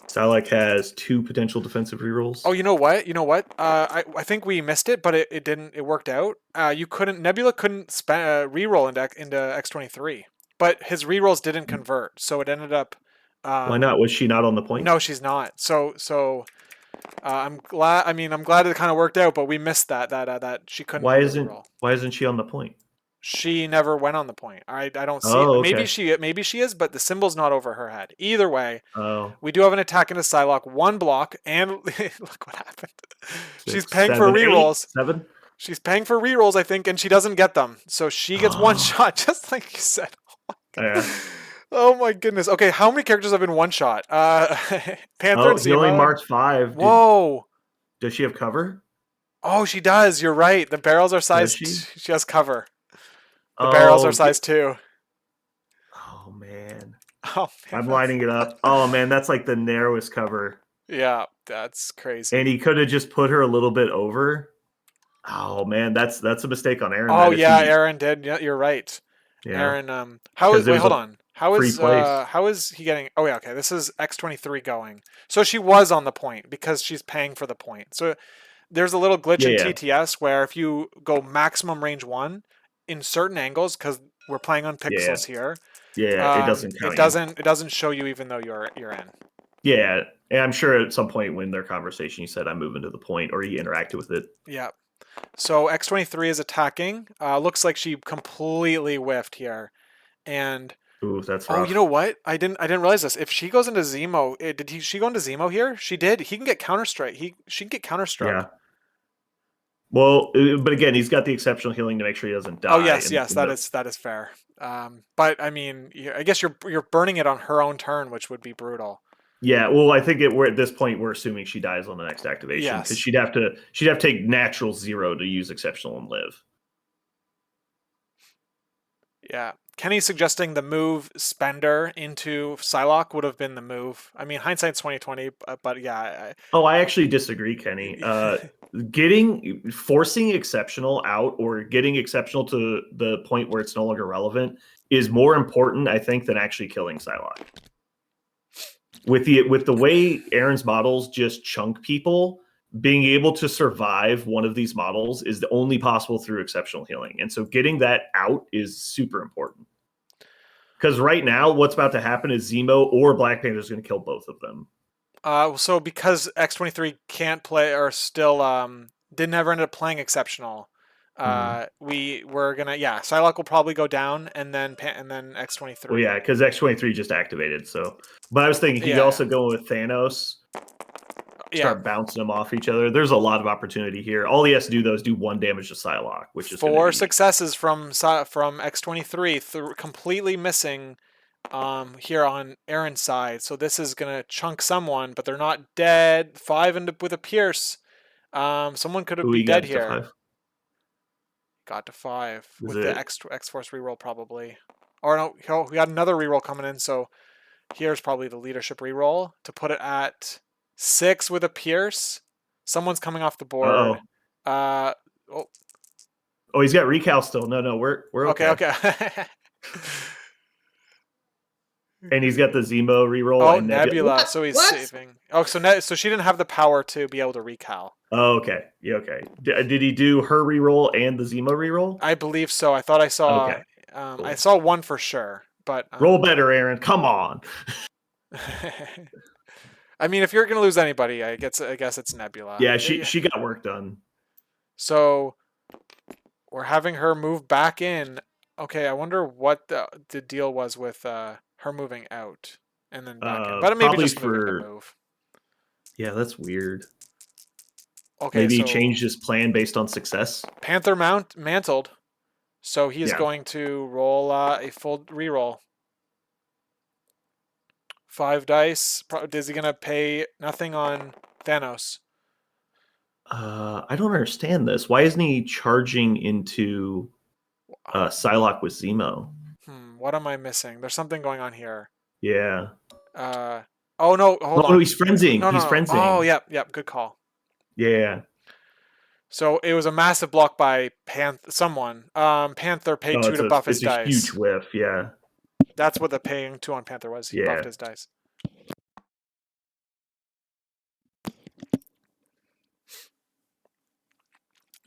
Psylocke has 2 potential defensive rerolls. Oh, you know what? You know what? I think we missed it, but it didn't. It worked out. You couldn't. Nebula couldn't reroll into X23, but his rerolls didn't convert, so it ended up. Why not? Was she not on the point? No, she's not. I'm glad. I mean, I'm glad it kind of worked out, but we missed that she couldn't do the reroll. Why isn't she on the point? She never went on the point. I don't see. Oh, Maybe okay. she is, but the symbol's not over her head. Either way, Oh, we do have an attack into Psylocke, 1 block, and look what happened. She's 6, paying for 7, 8, rerolls. 7. She's paying for rerolls, I think, and she doesn't get them. So she gets one Oh, shot, just like you said. yeah. Oh my goodness. Okay, how many characters have been one shot? Panther Oh, and he only Zemo. marked 5. Whoa. Does she have cover? Oh, she does. You're right. The barrels are Does size. she? She has cover. The barrels are Oh, size 2. oh man. Oh man, I'm that's lining it up. Oh man, that's like the narrowest cover. yeah, that's And crazy. he could have just put her a little bit over. Oh man, that's a mistake on Aaron. Oh That if yeah, he, Aaron did. Yeah, you're right. yeah, Aaron, how because is? it Wait, was hold a on. free place. How is he getting? Oh yeah, okay. This is X23 going. So she was on the point because she's paying for the point. So there's a little glitch Yeah, in yeah, TTS where if you go maximum range 1 in certain angles, because we're playing on yeah, pixels here, yeah. It doesn't it count you. doesn't show you even though you're in. Yeah, and I'm sure at some point when their conversation, you said I'm moving to the point, or you interacted with it. Yeah. So X23 is attacking. Looks like she completely whiffed here. And Ooh, that's oh, you know rough. what? I didn't realize this. If she goes into Zemo, she go into Zemo here? She did. He can get counter strike. She can get counter struck. Yeah. Well, but again, he's got the exceptional healing to make sure he doesn't Oh die. yes, yes, that is fair. But I mean, I guess you're burning it on her own turn, which would be brutal. Yeah, well, I think we're at this point. We're assuming she dies on the next activation because Yes. she'd have to take natural 0 to use exceptional and live. Yeah. Kenny suggesting the move Spender into Psylocke would have been the move. I mean, hindsight's 2020, but yeah. Oh, I actually disagree, Kenny. Forcing exceptional out or getting exceptional to the point where it's no longer relevant is more important, I think, than actually killing Psylocke. With the way Aaron's models just chunk people, being able to survive one of these models is only possible through exceptional healing, and so getting that out is super important. Because right now, what's about to happen is Zemo or Black Panther is going to kill both of them. So because X23 can't play or still didn't ever end up playing exceptional, we're gonna Psylocke will probably go down and then X23. Well, yeah, because X23 just activated. So, but I was thinking he could Yeah, also go with Thanos, yeah. start bouncing them off each other. There's a lot of opportunity here. All he has to do though is do 1 damage to Psylocke, which is going to 4 be successes from X23, completely missing here on Aaron's side. So this is gonna chunk someone, but they're not dead. 5 with a pierce. Someone could who be he dead got to here. 5. Got to 5 Is with the it? X Force reroll probably. Or no, we got another reroll coming in. So here's probably the leadership reroll to put it at 6 with a pierce. Someone's coming off the board. Oh, Oh, oh, he's got recal still. No, we're okay, okay. okay. And he's got the Zemo reroll Oh, and Nebula. Nebula. What? So he's What? saving. Oh, so she didn't have the power to be able to recal. Oh, okay. Yeah, okay. Did he do her reroll and the Zemo reroll? I believe so. I thought I saw. Okay, I cool. saw one for sure, but Roll better, Aaron. Come on. I mean, if you're gonna lose anybody, I guess it's Nebula. Yeah, she got work done. So we're having her move back in. Okay, I wonder what the deal was with her moving out and then back in, but maybe Probably just moving to for move. yeah, that's weird. Okay, Maybe he so changed his plan based on success. Panther mantled, so he is Yeah. going to roll a full reroll. 5 dice. Is he gonna pay nothing on Thanos? I don't understand this. Why isn't he charging into Psylocke with Zemo? What am I missing? There's something going on here. Yeah. Uh, oh no, hold Oh no, on. he's frenzying. No, no, He's no. Oh, frenzying. yep, yep. Good call. Yeah. So it was a massive block by someone. Panther paid Oh, 2 to buff his it's a huge dice. whiff. Yeah. That's what the paying 2 on Panther was. He buffed Yeah. his dice.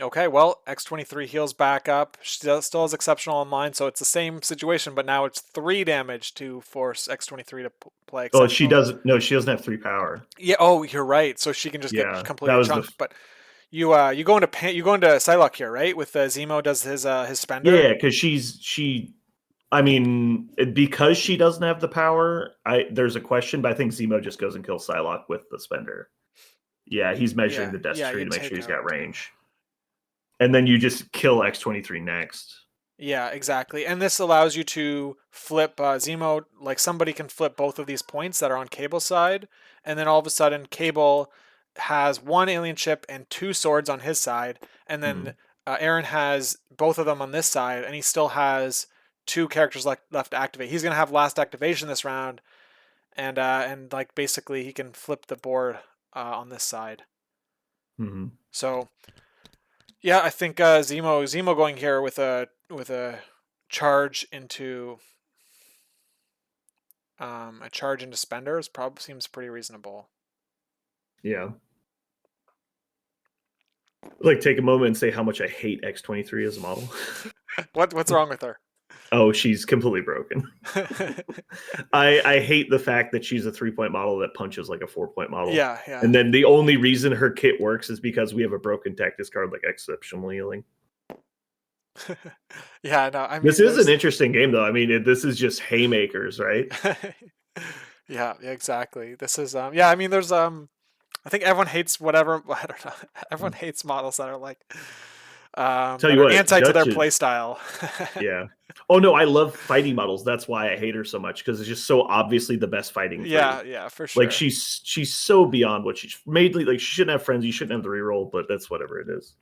Okay, well, X23 heals back up. She still has exceptional online, so it's the same situation, but now it's 3 damage to force X23 to play Oh, she exceptional. doesn't. No, she doesn't have 3 power. Yeah. Oh, you're right. So she can just get Yeah, that completely was the. chunked. But you go into Psylocke here, right? With Zemo does his spender. Yeah, because she. I mean, because she doesn't have the power, there's a question, but I think Zemo just goes and kills Psylocke with the spender. Yeah, he's measuring Yeah, the death yeah. tree You to make sure take he's out. got range, and then you just kill X23 next. Yeah, exactly. And this allows you to flip Zemo, like somebody can flip both of these points that are on Cable's side, and then all of a sudden Cable has 1 alien ship and 2 swords on his side, and then Hmm. Aaron has both of them on this side, and he still has 2 characters left to activate. He's gonna have last activation this round, and like basically he can flip the board on this side. Hmm. So yeah, I think Zemo going here with a charge into a charge into spenders probably seems pretty reasonable. Yeah. Like, take a moment and say how much I hate X23 as a model. What's wrong with her? Oh, she's completely broken. I hate the fact that she's a 3-point model that punches like a 4-point model. Yeah, yeah. And then the only reason her kit works is because we have a broken tech discard like exceptional healing. Yeah, no, I This mean is an there's interesting game though. I mean, this is just haymakers, right? yeah, exactly. This is yeah, I mean there's I think everyone hates whatever I don't know. Everyone hates models that are like Tell that you are what, anti to their Dutch is play style. yeah. Oh no, I love fighting models. That's why I hate her so much because it's just so obviously the best fighting Yeah, 3. yeah, for Like sure. she's so beyond what she's made. Like she shouldn't have friends. You shouldn't have the reroll, but that's whatever it is.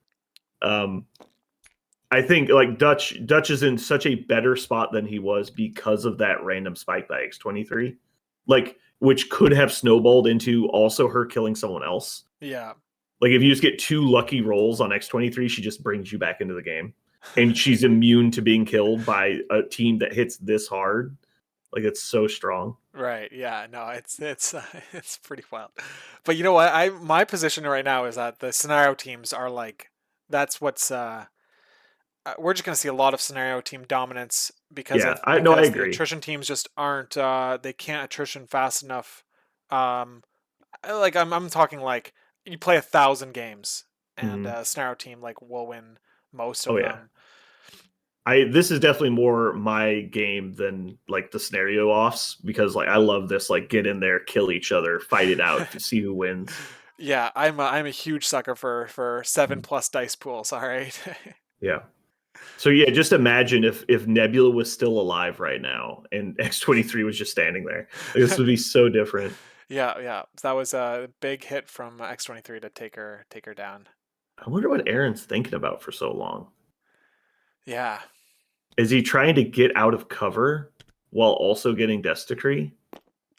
Um, I think like Dutch is in such a better spot than he was because of that random spike by X23, like which could have snowballed into also her killing someone else. Yeah. Like if you just get 2 lucky rolls on X23, she just brings you back into the game, and she's immune to being killed by a team that hits this hard. Like it's so strong. Right. Yeah. No, it's it's pretty wild. But you know what? I my position right now is that the scenario teams are like that's what's we're just going to see a lot of scenario team dominance Yeah, I because the agree. attrition teams just aren't they can't attrition fast enough. Um like I'm talking like you play 1,000 games and Mm-hmm. a scenario team like will win most Oh of yeah. them. I This is definitely more my game than like the scenario offs because like I love this like get in there, kill each other, fight it out, see who wins. Yeah, I'm a huge sucker for 7+ dice pools, all right. Yeah. So yeah, just imagine if Nebula was still alive right now and X23 was just standing there. Like, this would be so different. Yeah, yeah. That was a big hit from X23 to take her down. I wonder what Aaron's thinking about for so long. Yeah. Is he trying to get out of cover while also getting Death Decree?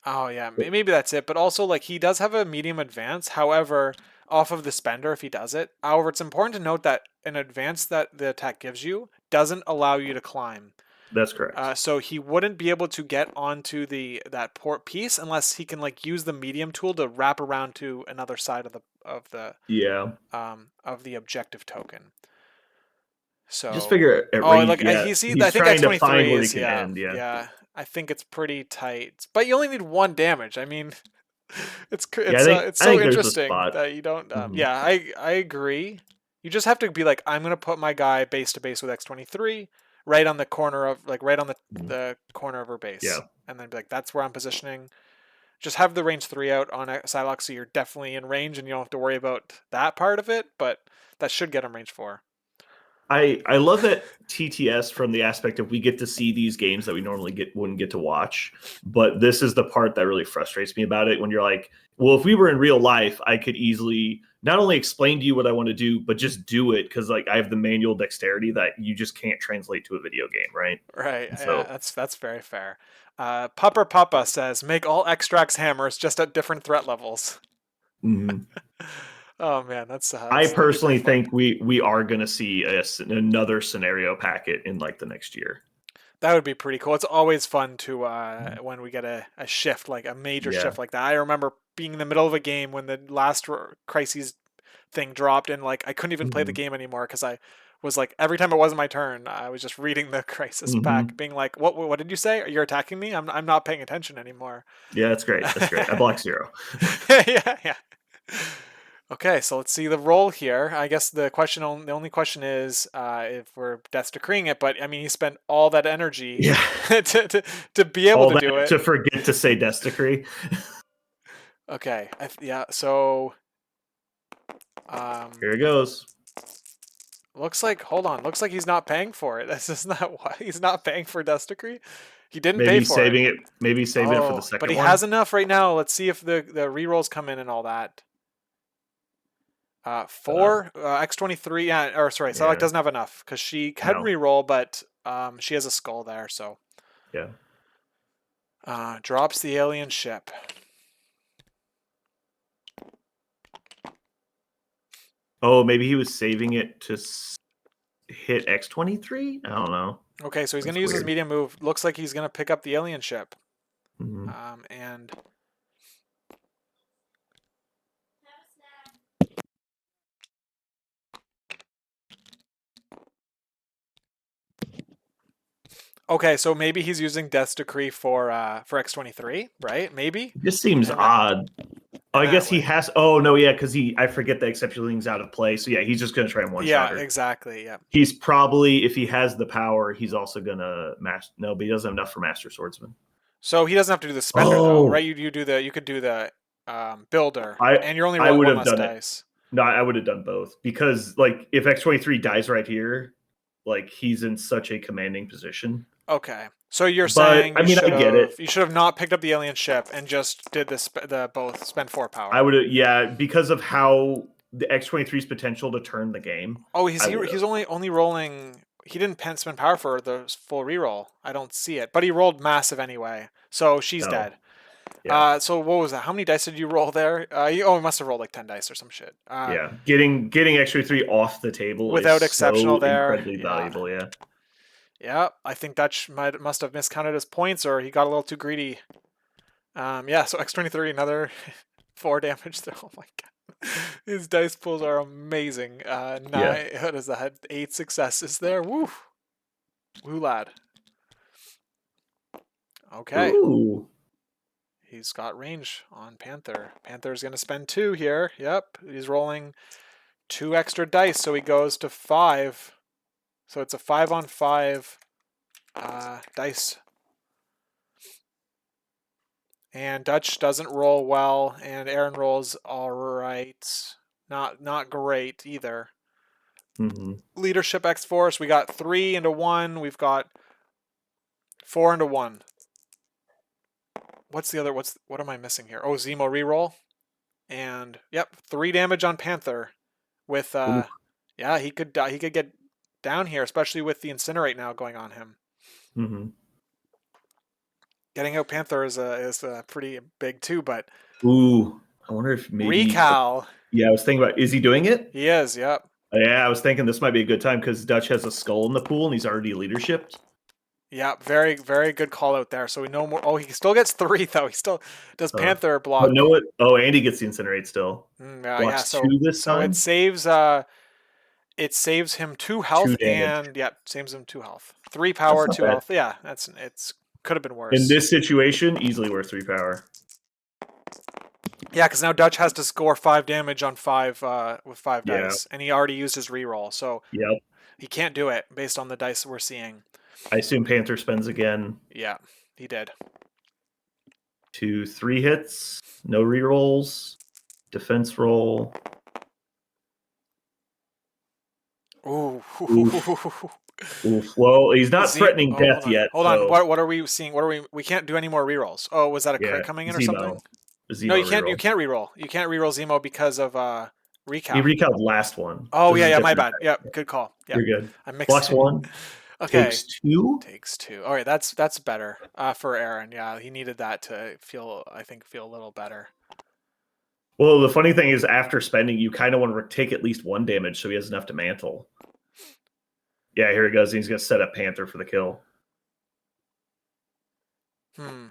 Oh yeah, maybe that's it. But also like he does have a medium advance. However, off of the spender if he does it. However, it's important to note that an advance that the attack gives you doesn't allow you to climb. That's correct. So he wouldn't be able to get onto that port piece unless he can like use the medium tool to wrap around to another side Yeah. of the objective token. Just So, figure at oh, range. like Yeah. I He's think trying to find X23 where he is can yeah, end. Yeah. yeah. I think it's pretty tight, but you only need 1 damage. I mean, Yeah. it's I so think there's a interesting spot. that you don't. Hmm. Yeah, I agree. You just have to be like, I'm gonna put my guy base to base with X23, right on the corner of like right on the corner of her base, Yeah. and then be like, that's where I'm positioning. Just have the range 3 out on Psylocke, so you're definitely in range, and you don't have to worry about that part of it. But that should get him range 4. I love that TTS from the aspect of we get to see these games that we normally wouldn't get to watch. But this is the part that really frustrates me about it when you're like, well, if we were in real life, I could easily not only explain to you what I want to do, but just do it because like I have the manual dexterity that you just can't translate to a video game, right? Right. Yeah, So that's very fair. Pupper Papa says, make all extracts hammers just at different threat levels. mhm. Oh man, I that'd be pretty personally fun. think we are going to see another scenario packet in like the next year. That would be pretty cool. It's always fun to when we get a shift, like a major Yeah. shift like that. I remember being in the middle of a game when the last crises thing dropped, and like I couldn't even play the Hmm. game anymore because I was like every time it wasn't my turn, I was just reading the crisis pack, Hmm. being like, what did you say? You're attacking me? I'm not paying attention anymore. Yeah, that's great. That's great. I block 0. Yeah, yeah. Okay, so let's see the roll here. I guess the only question is if we're death decreeing it. But I mean, he spent all that energy Yeah. to be able All to do that it. to forget to say Desecree. Okay, yeah. So um, Here it goes. looks like looks like he's not paying for it. This is not why he's not paying for death decree. He didn't pay Maybe for it. saving it. Maybe saving it for the Oh, but second he one. has enough right now. Let's see if the rerolls come in and all that. Uh, Four X23. Yeah, or sorry, Select yeah. doesn't have enough because she had No. reroll, but she has a skull there, so Yeah. drops the alien ship. Oh, maybe he was saving it to hit X23. I don't know. Okay, so he's gonna That's use his weird. medium move. Looks like he's gonna pick up the alien ship. Hmm. And okay, so maybe he's using Death's Decree for X23, right? Maybe. This seems And that odd. Oh, and I that guess he way. has. Oh no, yeah, because I forget the exception link's out of play. So yeah, he's just gonna try and one shot Yeah, her. exactly. Yeah. He's probably, if he has the power, he's also gonna master. No, but he doesn't have enough for Master Swordsman. So he doesn't have to do the spender though, right? Oh, You could do the builder, I and you're only I rolling would one have less done it. dice. No, I would have done both because like if X23 dies right here, like he's in such a commanding position. Okay. So you're But saying I mean, I get it. you should have not picked up the alien ship and just did the both spend 4 I power. would have, yeah, because of how the X23's potential to turn the game. Oh, I would he's have. only rolling. He didn't spend power for the full reroll. I don't see it, but he rolled massive anyway. So she's No, dead. yeah, So what was that? How many dice did you roll there? He must have rolled like 10 dice or some shit. yeah. Getting X23 off the table is Without exceptional so there. incredibly Yeah. valuable. Yeah, Yeah, I think that must have miscounted his points, or he got a little too greedy. Yeah, so X23, another 4 damage there. Oh my god. His dice pulls are amazing. yeah. What is that? 8 successes there. Woo! Woo lad. Okay. Ooh. He's got range on Panther. Panther's going to spend 2 here. Yep. He's rolling 2 extra dice, so he goes to 5. So it's a 5 on 5 dice. And Dutch doesn't roll well, and Aaron rolls all right. Not great either. Mm-hmm. Leadership X Force, we got 3 into 1. We've got 4 into 1. What's the other? What am I missing here? Oh, Zemo reroll. And yep, 3 damage on Panther with Ooh. yeah, he could get down here, especially with the incinerate now going on him. Mm-hmm. Getting out Panther is pretty big too, but Ooh. I wonder if maybe. Recal. Yeah, I was thinking about. Is he doing it? He is, yep. Yeah, I was thinking this might be a good time because Dutch has a skull in the pool and he's already leadershiped. Yeah, very, very good call out there. So we know more. Oh, he still gets 3 though. He still does Panther But block. know what? Oh, Andy gets the incinerate still. Yeah, Blocks so 2 this time. it saves him 2 2 health damage. and yeah, saves him 2 health. 3 That's power, not 2 bad. health. Yeah, it's could have been In worse. this situation, easily worth 3 power. Yeah, because now Dutch has to score 5 damage on 5 with 5 Yeah. dice, and he already used his reroll, so Yep. he can't do it based on the dice we're seeing. I assume Panther spends again. Yeah, he did. 2, 3 hits. No rerolls. Defense roll. Ooh. Oof. Oof. Well, he's not threatening Oh, death yet, hold on. so What are we seeing? What are we? We can't do any more rerolls. Oh, was that a yeah, crit coming in or something? Zemo. No, Zemo You reroll. can't reroll. You can't reroll Zemo because of He recal. recalled last one. Oh This yeah, is a yeah. My different bad. effect. Yep. Yeah, Good call. Yep. you're good. I'm Plus mixing. one Okay. takes two. Takes two. All right. That's better. For Aaron. Yeah, he needed that to feel. I think feel a little better. Well, the funny thing is, after spending, you kind of want to take at least one damage so he has enough to mantle. Yeah, here he goes. He's going to set up Panther for the kill. Hmm.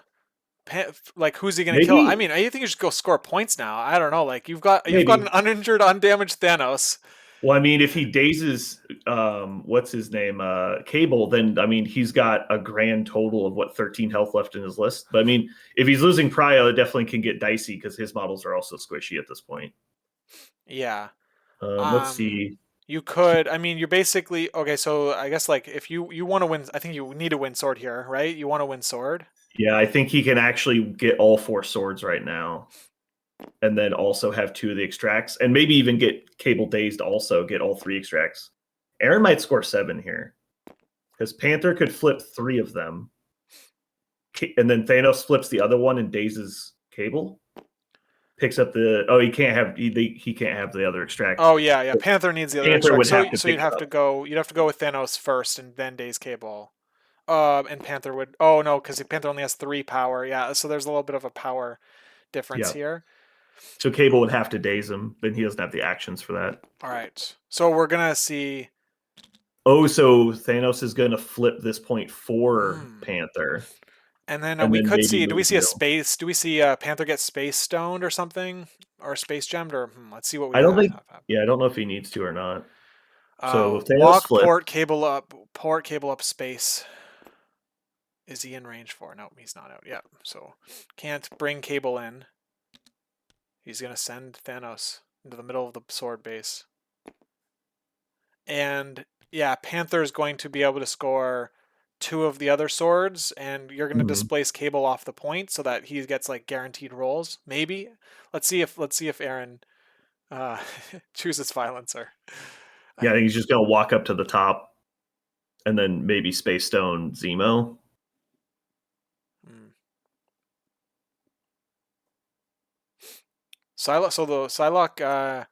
Like who's he gonna kill? I Maybe, mean, I think you should go score points now. I don't know. Like you've got an maybe. uninjured, undamaged Thanos. Well, I mean, if he dazes, what's his name, Cable, then I mean, he's got a grand total of what 13 health left in his list. But I mean, if he's losing Prio, it definitely can get dicey because his models are also squishy at this point. Yeah. Let's Um. see. You could. I mean, you're basically okay. So I guess like if you want to win, I think you need to win sword here, right? You want to win sword. Yeah, I think he can actually get all four swords right now, and then also have two of the extracts, and maybe even get Cable dazed. Also, get all three extracts. Aaron might score 7 here because Panther could flip 3 of them, and then Thanos flips the other one and dazes Cable. Picks up the he can't have he can't have the other extract. Oh yeah, yeah. Panther needs the other Panther extract. would So have to so pick it up. you'd have to go with Thanos first and then Days Cable. And Panther would. Oh no, because Panther only has 3 power. Yeah, so there's a little bit of a power difference Yeah. here. So Cable would have to daze him. Then he doesn't have the actions for that. All right. So we're gonna see. Oh, so Thanos is going to flip this point for Hmm. Panther, And then and we then could maybe see. Do we move see a heal. space? Do we see Panther get space stoned or something, or space gemmed? Or let's see what we I don't have. think. Yeah, I don't know if he needs to or not. So if Thanos Walk flip, port cable up space. Is he in range for? No, he's not out yet. So can't bring cable in. He's gonna send Thanos into the middle of the sword base. And yeah, Panther's going to be able to score 2 of the other swords, and you're going to mhm. displace Cable off the point so that he gets like guaranteed rolls. Maybe. Let's see if Aaron uh, chooses Violencer. Yeah, I think he's just going to walk up to the top, and then maybe Space Stone Zemo. Hmm. Psylocke. So the Psylocke,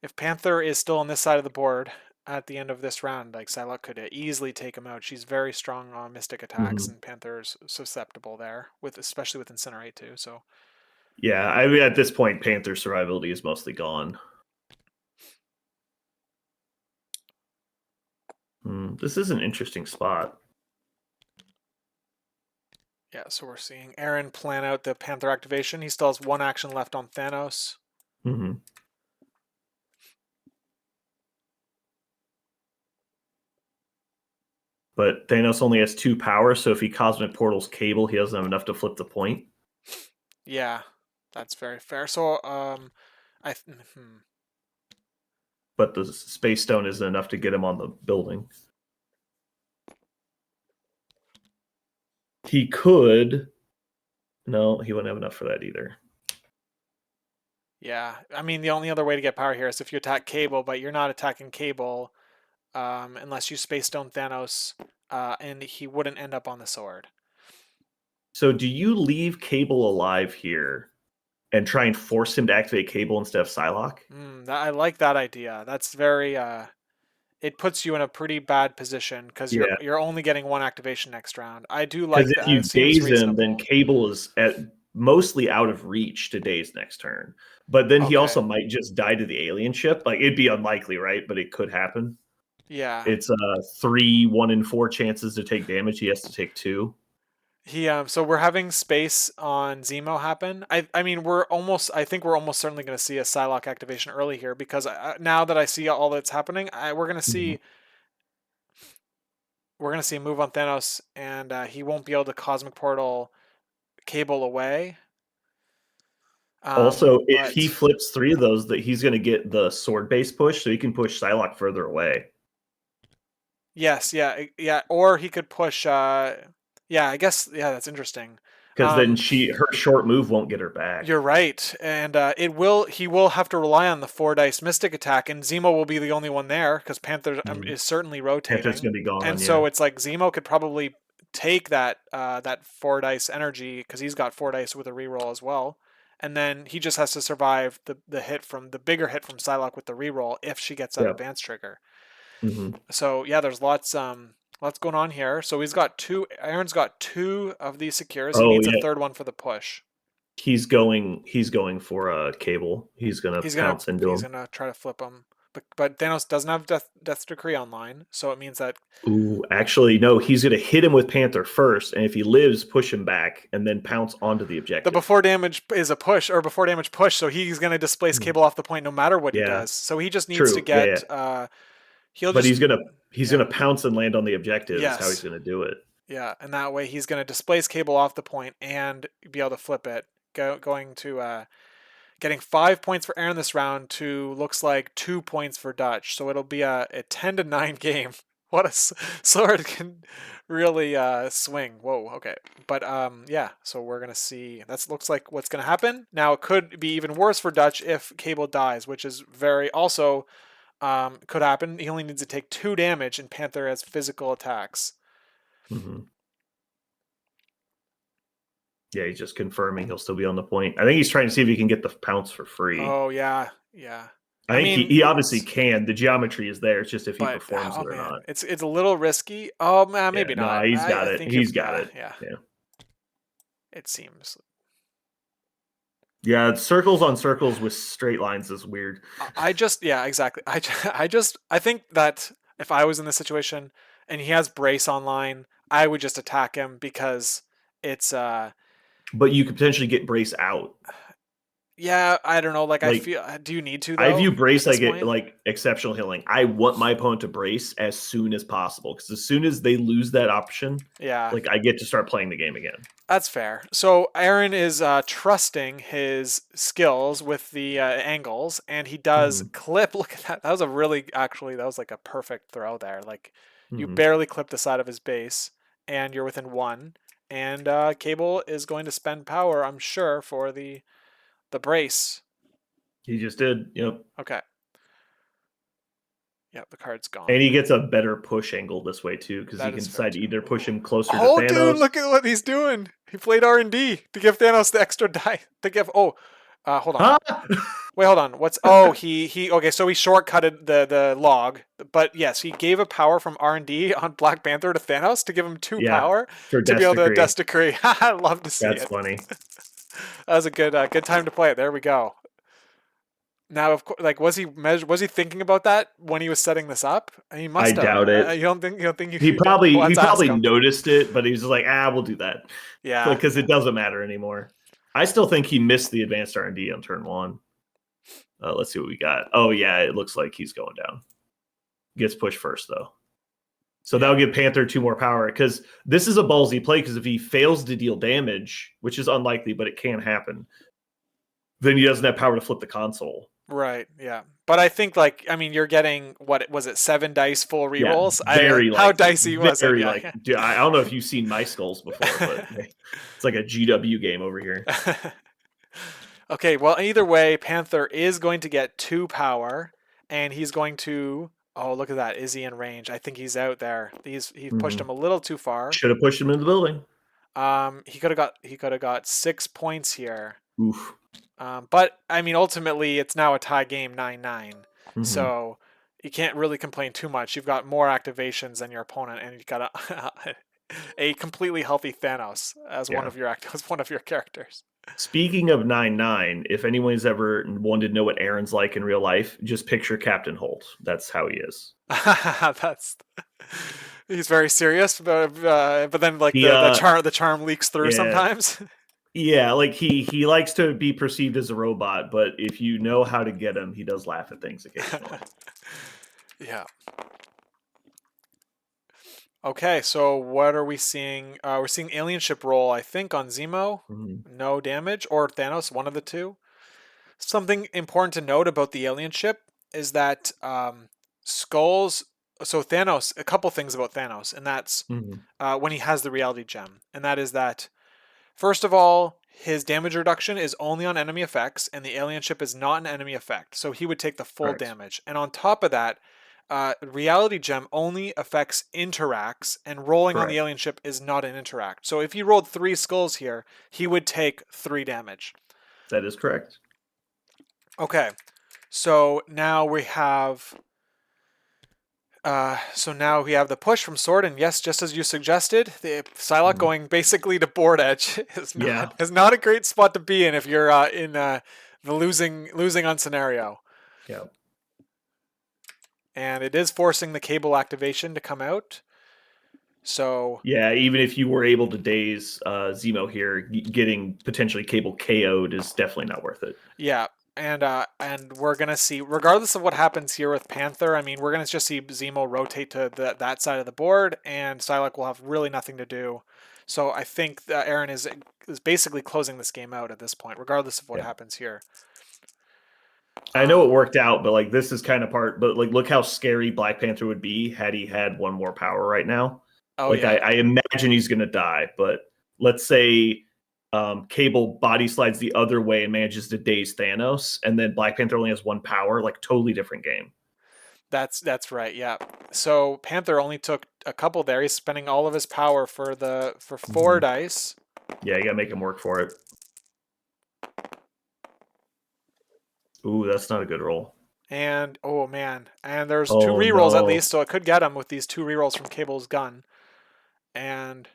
if Panther is still on this side of the board at the end of this round, like Psylocke could easily take him out. She's very strong on Mystic attacks, Mhm. and Panther's susceptible there, with especially with Incinerate too. So Yeah, I mean at this point, Panther's survivability is mostly gone. This is an interesting spot. yeah, so we're seeing Aaron plan out the Panther activation. He still has 1 action left on Thanos. Mm-hmm. But Thanos only has 2 power, so if he Cosmic Portals Cable, he doesn't have enough to flip the point. Yeah, that's very fair. So, But the Space Stone isn't enough to get him on the building. He could. No, he wouldn't have enough for that either. yeah, I mean, the only other way to get power here is if you attack Cable, but you're not attacking Cable unless you Space Stone Thanos, and he wouldn't end up on the sword. So do you leave Cable alive here and try and force him to activate Cable instead of Psylocke? I like that idea. That's very. It puts you in a pretty bad position because Yeah. you're only getting 1 activation next round. I do Because like if that. you It seems daze him, then reasonable. Cable is mostly out of reach to daze next turn. But then he Okay. also might just die to the alien ship. Like it'd be unlikely, right? But it could happen. Yeah. It's 3 1 in 4 chances to take damage. He has to take 2. So we're having space on Zemo happen. I mean I think we're almost certainly going to see a Psylocke activation early here because now that I see all that's happening, Mhm. we're going to see a move on Thanos, and he won't be able to Cosmic Portal Cable away. Also, if he But flips 3 of those, that he's going to get the sword base push, so he can push Psylocke further away. yes, yeah, yeah, or he could push. Yeah, I guess, yeah, that's interesting. because then her short move won't get her back. You're right, and he will have to rely on the 4 dice Mystic attack, and Zemo will be the only one there because Panther Mhm. is certainly Panther's rotating, gonna be and gone. so Yeah. it's like Zemo could probably take that 4 dice energy because he's got 4 dice with a reroll as well, and then he just has to survive the bigger hit from Psylocke with the reroll if she gets that Yeah. advance trigger. Hmm. So yeah, there's lots going on here. So he's got two. Aaron's got two of these secures. He Oh needs a yeah. third one for the push. He's going for a cable. He's gonna He's gonna pounce into he's him. gonna try to flip him, but Thanos doesn't have Death's Decree online, so it means that Ooh, actually, no. He's gonna hit him with Panther first, and if he lives, push him back, and then pounce onto the the objective. before damage is a push or before damage push, so he's gonna displace Mhm. Cable off the point no matter what he Yeah, does. So he just needs to true. Yeah, yeah. get he'll But just he's yeah gonna pounce and land on the objective. Is how he's yes gonna do it. yeah, and that way he's gonna displace Cable off the point and be able to flip it. Going to getting 5 points for Aaron this round to looks like 2 points for Dutch. So it'll be a 10-9 game. What a sword can really swing. Whoa, okay. But yeah, so we're gonna see. That looks like what's gonna happen. Now it could be even worse for Dutch if Cable dies, which is very also could happen. He only needs to take 2 damage, and Panther has physical attacks. Hmm. Yeah, he's just confirming he'll still be on the point. I think he's trying to see if he can get the pounce for free. Oh yeah, yeah. I I think mean, he obviously can. The geometry is there. It's just if he but performs oh it or man, not. it's a little risky. Oh man, Yeah, maybe no, not. he's got I it. think He's if got it. yeah, Yeah. it seems. Yeah, circles on circles with straight lines is weird. I just yeah exactly. I think that if I was in this situation and he has brace online, I would just attack him because it's But you could potentially get brace out. yeah I don't know like I Like feel do you need to I though view at brace this like point? exceptional healing. I want my opponent to brace as soon as possible because as soon as they lose that option, Yeah. like I get to start playing the game again. That's fair. So Aaron is trusting his skills with the angles, and he does Hmm. clip. Look at that. That was a really actually that was like a perfect throw there. Like you Hmm. barely clip the side of his base, and you're within one. And Cable is going to spend power, I'm sure, for the brace. He just did. Yep. Okay. Yep, the card's And gone. he gets a better push angle this way too, because he That can is fair decide to too. either push him closer to Oh, dude, Thanos. look at what he's doing. He played R&D to give Thanos the extra die. To give. Oh, hold on. Huh? Wait, hold on. What's oh he okay, so he shortcutted the log, but yes, he gave a power from R&D on Black Panther to Thanos to give him two Yeah, power for to be Death's able to Decree. Death Decree. I love to see That's it. funny. That was a good time to play it. There we go. Now, of course, like was he thinking about that when he was setting this up? He I must have. doubt it. You don't think He you don't? Well, probably he let's ask probably him. noticed it, but he was just like, we'll do that, Yeah, because it yeah. doesn't matter anymore. I still think he missed the advanced R&D on turn one. Let's see what we got. Oh yeah, it looks like he's going down. Gets pushed first though, so Yeah. that'll give Panther 2 more power. Because this is a ballsy play. Because if he fails to deal damage, which is unlikely, but it can happen, then he doesn't have power to flip the console. Right, yeah. But I think like I mean you're getting what was it 7 dice full Yeah, rerolls? I very how likely. dicey was it? Yeah. Dude, I don't know if you've seen my skulls before, but it's like a GW game over here. Okay, well either way Panther is going to get 2 power and he's going to oh look at that. Is he in range? I think he's out there. He pushed Mm-hmm. him a little too far. Should have pushed him into the building. He could have got 6 points here. Oof. But I mean, ultimately, it's now a tie game, 9-9. Mm-hmm. So you can't really complain too much. You've got more activations than your opponent, and you've got a completely healthy Thanos as Yeah. as one of your characters. Speaking of 9-9, if anyone's ever wanted to know what Aaron's like in real life, just picture Captain Holt. That's how he is. That's he's very serious, but then like He the charm leaks through yeah. sometimes. Yeah, like he likes to be perceived as a robot, but if you know how to get him, he does laugh at things occasionally. Yeah. Okay, so what are we seeing? We're seeing alien ship roll, I think, on Zemo. Mm-hmm. No damage, or Thanos, one of the two. Something important to note about the alien ship is that skulls. So Thanos, a couple things about Thanos, and that's Mm-hmm. when he has the reality gem, and that is that First of all, his damage reduction is only on enemy effects, and the alien ship is not an enemy effect, so he would take the full Correct. damage. And on top of that, Reality Gem only affects interacts, and rolling on the Correct. alien ship is not an interact. So if he rolled 3 skulls here, he would take 3 damage. That is correct. Okay, so now we have the push from Sword, and yes, just as you suggested, the Psylocke going basically to board edge Yeah. is not a great spot to be in if you're in the losing on scenario. Yeah. And it is forcing the cable activation to come out. So Yeah, even if you were able to daze Zemo here, getting potentially cable KO'd is definitely not worth it. yeah, and we're gonna see, regardless of what happens here with Panther, I mean, we're gonna just see Zemo rotate to that side of the board, and Psylocke will have really nothing to do. So I think that Aaron is basically closing this game out at this point, regardless of what Yeah. happens here. I know it worked out, but like this is kind of part. But like, look how scary Black Panther would be had he had one more power right now. Oh Like yeah, I imagine he's gonna die, but let's say Cable body slides the other way and manages to daze Thanos, and then Black Panther only has one power. Like totally different game. that's right. Yeah. So Panther only took a couple there. He's spending all of his power for 4 dice. Yeah, you gotta make him work for it. Ooh, that's not a good roll. And oh man, and there's 2 Oh rerolls at no. least, so it could get him with these 2 rerolls from Cable's gun. And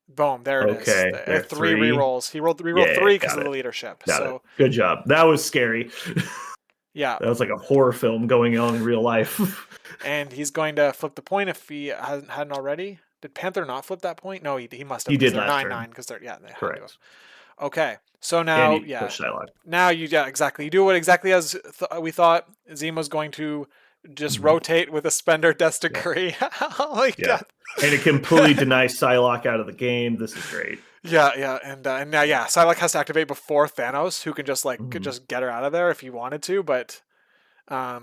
boom, there it is. Okay, there 3 3. rerolls. He rolled Yeah, 3 because got of the it. leadership. Got it. So Good job. That was scary. yeah, That was like a horror film going on in real life. and he's going to flip the point if he hadn't already. Did Panther not flip that point? No, he must have He because did they're last 9-9 turn. because they had to have. Correct. Okay, so And now he yeah, pushed Psylocke. now exactly. You do what exactly as we thought. Zemo's going to just rotate with a spender Yeah. Desticurry. Oh my Yeah. god. And it completely denies Psylocke out of the game. This is great. Yeah, and now Psylocke has to activate before Thanos, who can just could Mhm. just get her out of there if he wanted to. But, I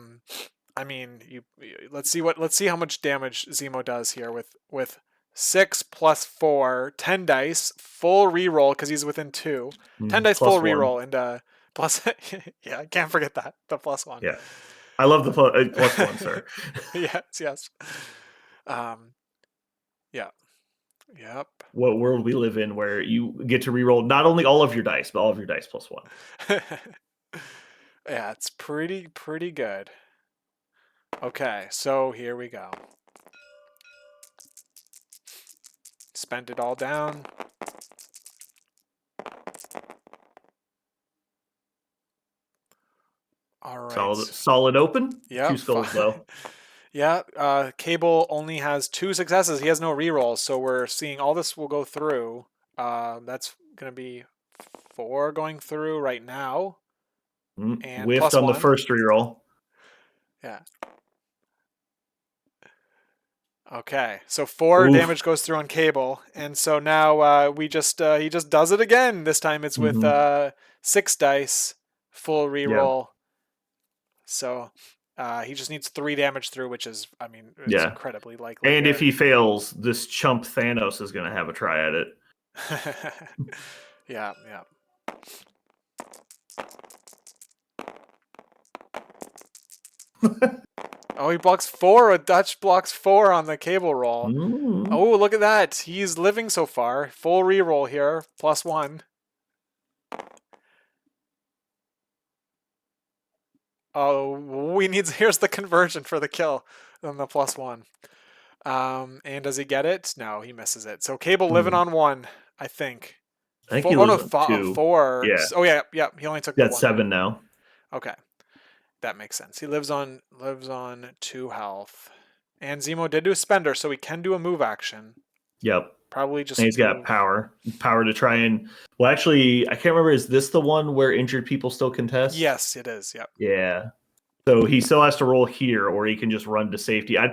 mean, let's see how much damage Zemo does here with 6 plus 4, 10 dice, full reroll because he's within 2, 10 dice full +1. reroll, and plus yeah, I can't forget that the +1. Yeah. I love the +1, sir. Yes. Um, yeah, yep. What world we live in where you get to reroll not only all of your dice, but all of your dice +1. Yeah, it's pretty good. Okay, so here we go. Spent it all down. All right. Solid open. Yep. 2 skulls though. Yeah, Cable only has 2 successes. He has no rerolls, so we're seeing all this will go through. That's going to be 4 going through right now. And Whiffed on +1. the first reroll. Yeah. Okay, so 4 damage goes through on Cable, and so now he just does it again. This time it's with 6 dice, full reroll. Yep. So he just needs 3 damage through, which is, I mean, it's incredibly likely. And here. if he fails, this chump Thanos is going to have a try at it. Yeah. Oh, he blocks 4. A Dutch blocks 4 on the Cable roll. Oh, look at that. He's living so far. Full reroll here, +1. Oh, here's the conversion for the kill on the +1. And does he get it? No, he misses it. So Cable living on 1, I think. I think he lives on 2. 4. Yeah. Oh yeah. He only took Got the 1. 7 now. Okay. That makes sense. He lives on 2 health. And Zemo did do a spender, so he can do a move action. Yep. Probably just. And he's got power to try and. Well, actually, I can't remember. Is this the one where injured people still contest? Yes, it is. Yep. Yeah. So he still has to roll here, or he can just run to safety. I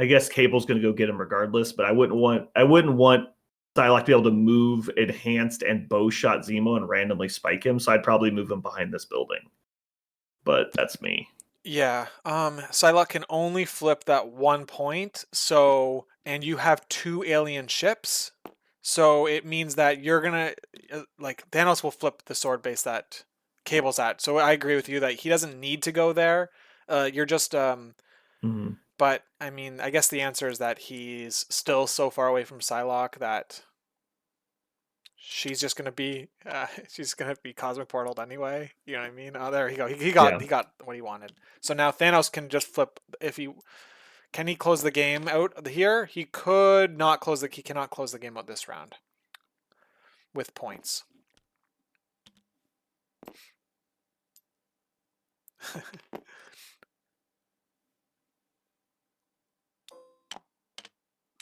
guess Cable's going to go get him regardless, but I wouldn't want Psylocke to be able to move enhanced and bow shot Zemo and randomly spike him. So I'd probably move him behind this building. But that's me. Yeah. Psylocke can only flip that 1 point. So, and you have 2 alien ships. So it means that you're gonna like Thanos will flip the sword base that Cable's at. So I agree with you that he doesn't need to go there. You're just Mhm. but I mean, I guess the answer is that he's still so far away from Psylocke that she's just gonna be she's gonna be cosmic portaled anyway. You know what I mean? Oh, there you go. Yeah. He got what he wanted. So now Thanos can just flip. If he can he close the game out here? He could not close the. He cannot close the game out this round with points.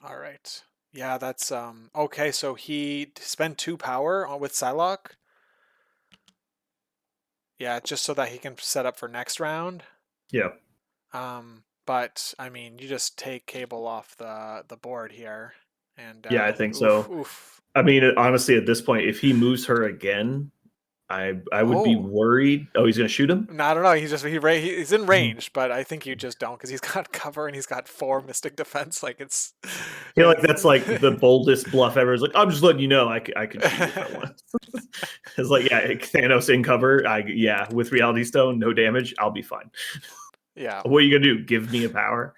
All right. Yeah, that's okay. So he spent 2 power with Psylocke. Yeah, just so that he can set up for next round. Yeah. But I mean, you just take Cable off the board here, and Yeah, I think oof, so. oof. I mean, honestly, at this point, if he moves her again, I would be Oh, worried. Oh, he's gonna shoot him? no, I don't know. He's in Mhm. range, but I think you just don't because he's got cover and he's got 4 Mystic Defense. Like I feel like that's like the boldest bluff ever. Is like, I'm just letting you know I can shoot if I want. It's like, yeah, Thanos in cover. Yeah, with Reality Stone, no damage. I'll be fine. yeah. What are you gonna do? Give me a power?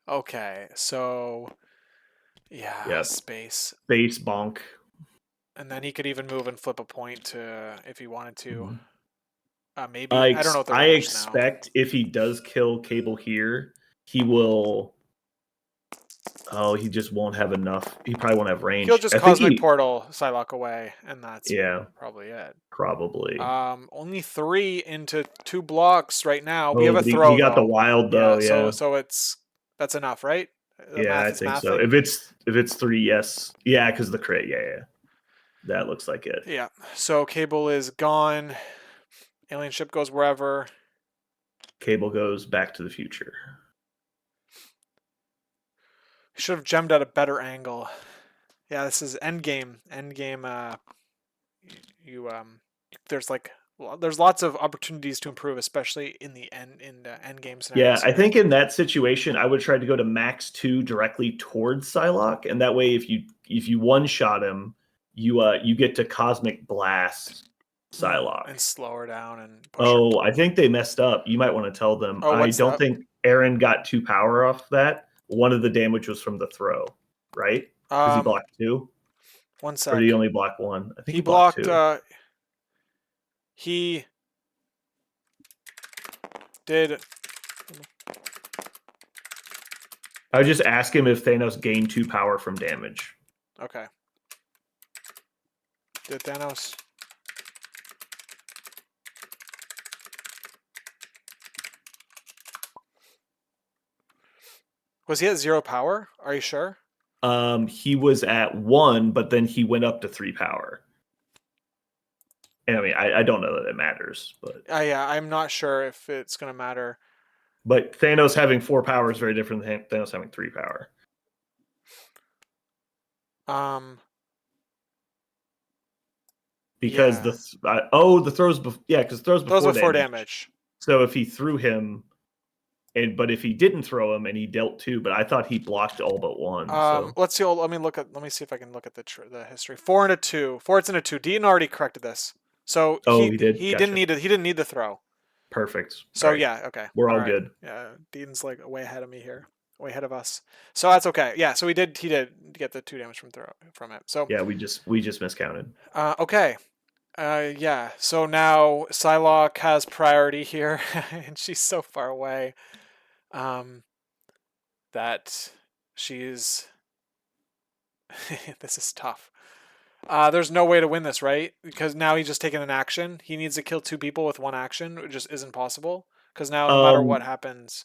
Okay, so yeah, Yeah, space, base bonk. and then he could even move and flip a point to if he wanted to. Mhm. Maybe I don't know what the I range now. expect if he does kill Cable here, he will. Oh, he just won't have enough. He probably won't have He'll range. just I think cosmic he. portal Psylocke away, and that's Yeah, probably it. probably. Only 3 into 2 blocks right now. We have Oh, a but he throw got the though. wild Yeah, though. so Yeah, that's enough, right? The yeah, math I is think so. mathing. If it's three, yes, yeah, because the crit. Yeah, yeah, that looks like it. Yeah. So Cable is gone. Alien ship goes wherever. Cable goes Back to the Future. Should have gemmed at a better angle. Yeah, this is endgame. Endgame. You there's like there's lots of opportunities to improve, especially in the end game Yeah, scenarios I here. think in that situation, I would try to go to max 2 directly towards Psylocke, and that way, if you one shot him, you get to Cosmic Blast And Psylocke. slow her down and push her. Oh, I think they messed up. You might want to tell them. Oh, I what's don't that? think Aaron got 2 power off that. One of the damage was from the throw, right? Because he Um, blocked 2, one or did he sec. only block 1? I think He he blocked blocked. 2. He did. I would just ask him if Thanos gained 2 power from damage. Okay. Did Thanos? Was he at 0 power? Are you sure? He was at 1, but then he went up to 3 power. And I mean, I don't know that it matters, but Yeah, I'm not sure if it's gonna matter. Thanos having 4 power is very different than Thanos having 3 power. Um, Because yeah, the throws, yeah, because throws those before before damage. damage. So if he threw him, but if he didn't throw him and he dealt 2, but I thought he blocked all but 1. So Let's see. Let me look at. Let me see if I can look at the history. 4 into 2. 4 into 2. Dean already corrected this, so oh, he did. Gotcha. he didn't need the throw. Perfect. All So right, yeah, okay, we're all all right. good. Yeah, Dean's like way ahead of me here, way ahead of us. So that's okay. Yeah, so he did get the 2 damage from it. So Yeah, we just miscounted. okay. Yeah. So now Psylocke has priority here, and she's so far away. Um, that she's. This is tough. There's no way to win this, right? Because now he's just taking an action. He needs to kill 2 people with 1 action, which just isn't possible. Because now, no matter what Um, happens,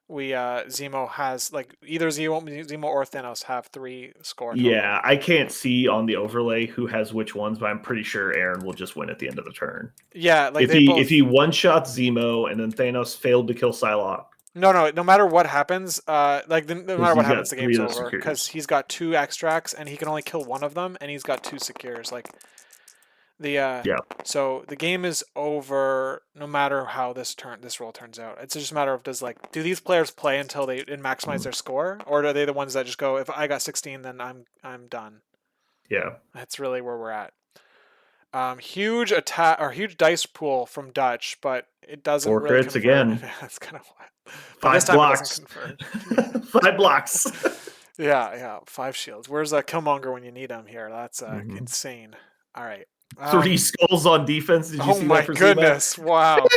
we Zemo has like either Zemo or Thanos have 3 score total. Yeah, I can't see on the overlay who has which ones, but I'm pretty sure Aaron will just win at the end of the turn. Yeah, like they If both. he one shots Zemo and then Thanos failed to kill Psylocke No, no. No matter what happens, no because matter what he's happens, got the 3 game's of those over. Because secures. he's got 2 extracts and he can only kill one of them, and he's got 2 secures. Like the Yeah. so the game is over no matter how this roll turns out. It's just a matter of do these players play until they maximize Mhm. their score, or are they the ones that just go, if I got 16 then I'm done. Yeah. That's really where we're at. Huge attack or huge dice pool from Dutch, but it doesn't 4 really crits convert. again. That's kind of what. But this 5 time it doesn't blocks. convert. 5 blocks. Yeah, 5 shields. Where's Killmonger when you need him here? That's Mhm. insane. All right. 3 skulls on defense. Did you Oh see that my for Zemo? goodness! Wow.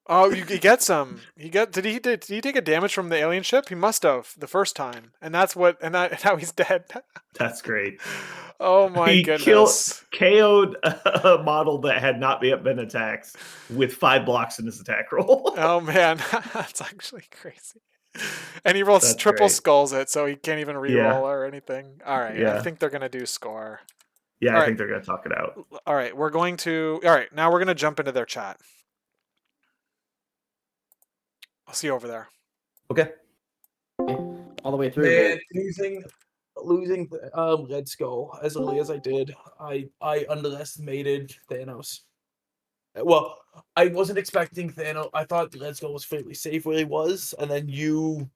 Oh, he gets him. Did he take a damage from the alien ship? He must have the first time, and that's what and that now he's dead. That's great. Oh my He killed goodness. KO'd a model that had not yet been attacked with 5 blocks in his attack roll. Oh man, that's actually crazy. And he rolls That's triple great. skulls it, so he can't even reroll Yeah. or anything. All right, I Yeah. think they're gonna do score. Yeah, All I right, think they're gonna talk it out. all right, we're going to. All right, now we're gonna jump into their chat. I'll see you over there. Okay. All the way through. Man, losing Red Skull as early as I did, I underestimated Thanos. Well, I wasn't expecting Thanos. I thought Red Skull was fairly safe where he was, and then you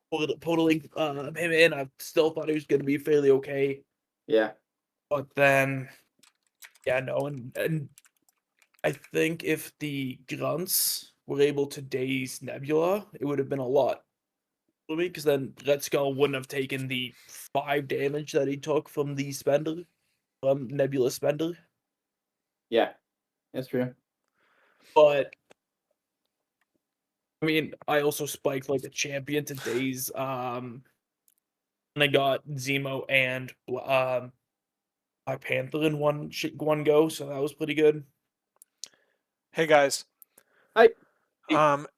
pulling him in. I still thought he was going to be fairly okay, Yeah. but then, yeah, no, and I think if the grunts were able to daze Nebula, it would have been a lot for me, because then Red Skull wouldn't have taken the 5 damage that he took from the Spender, from Nebula Spender. Yeah. That's true. But I mean, I also spiked like a champion to daze. And I got Zemo and Black Panther in one go, so that was pretty good. Hey guys. Hi.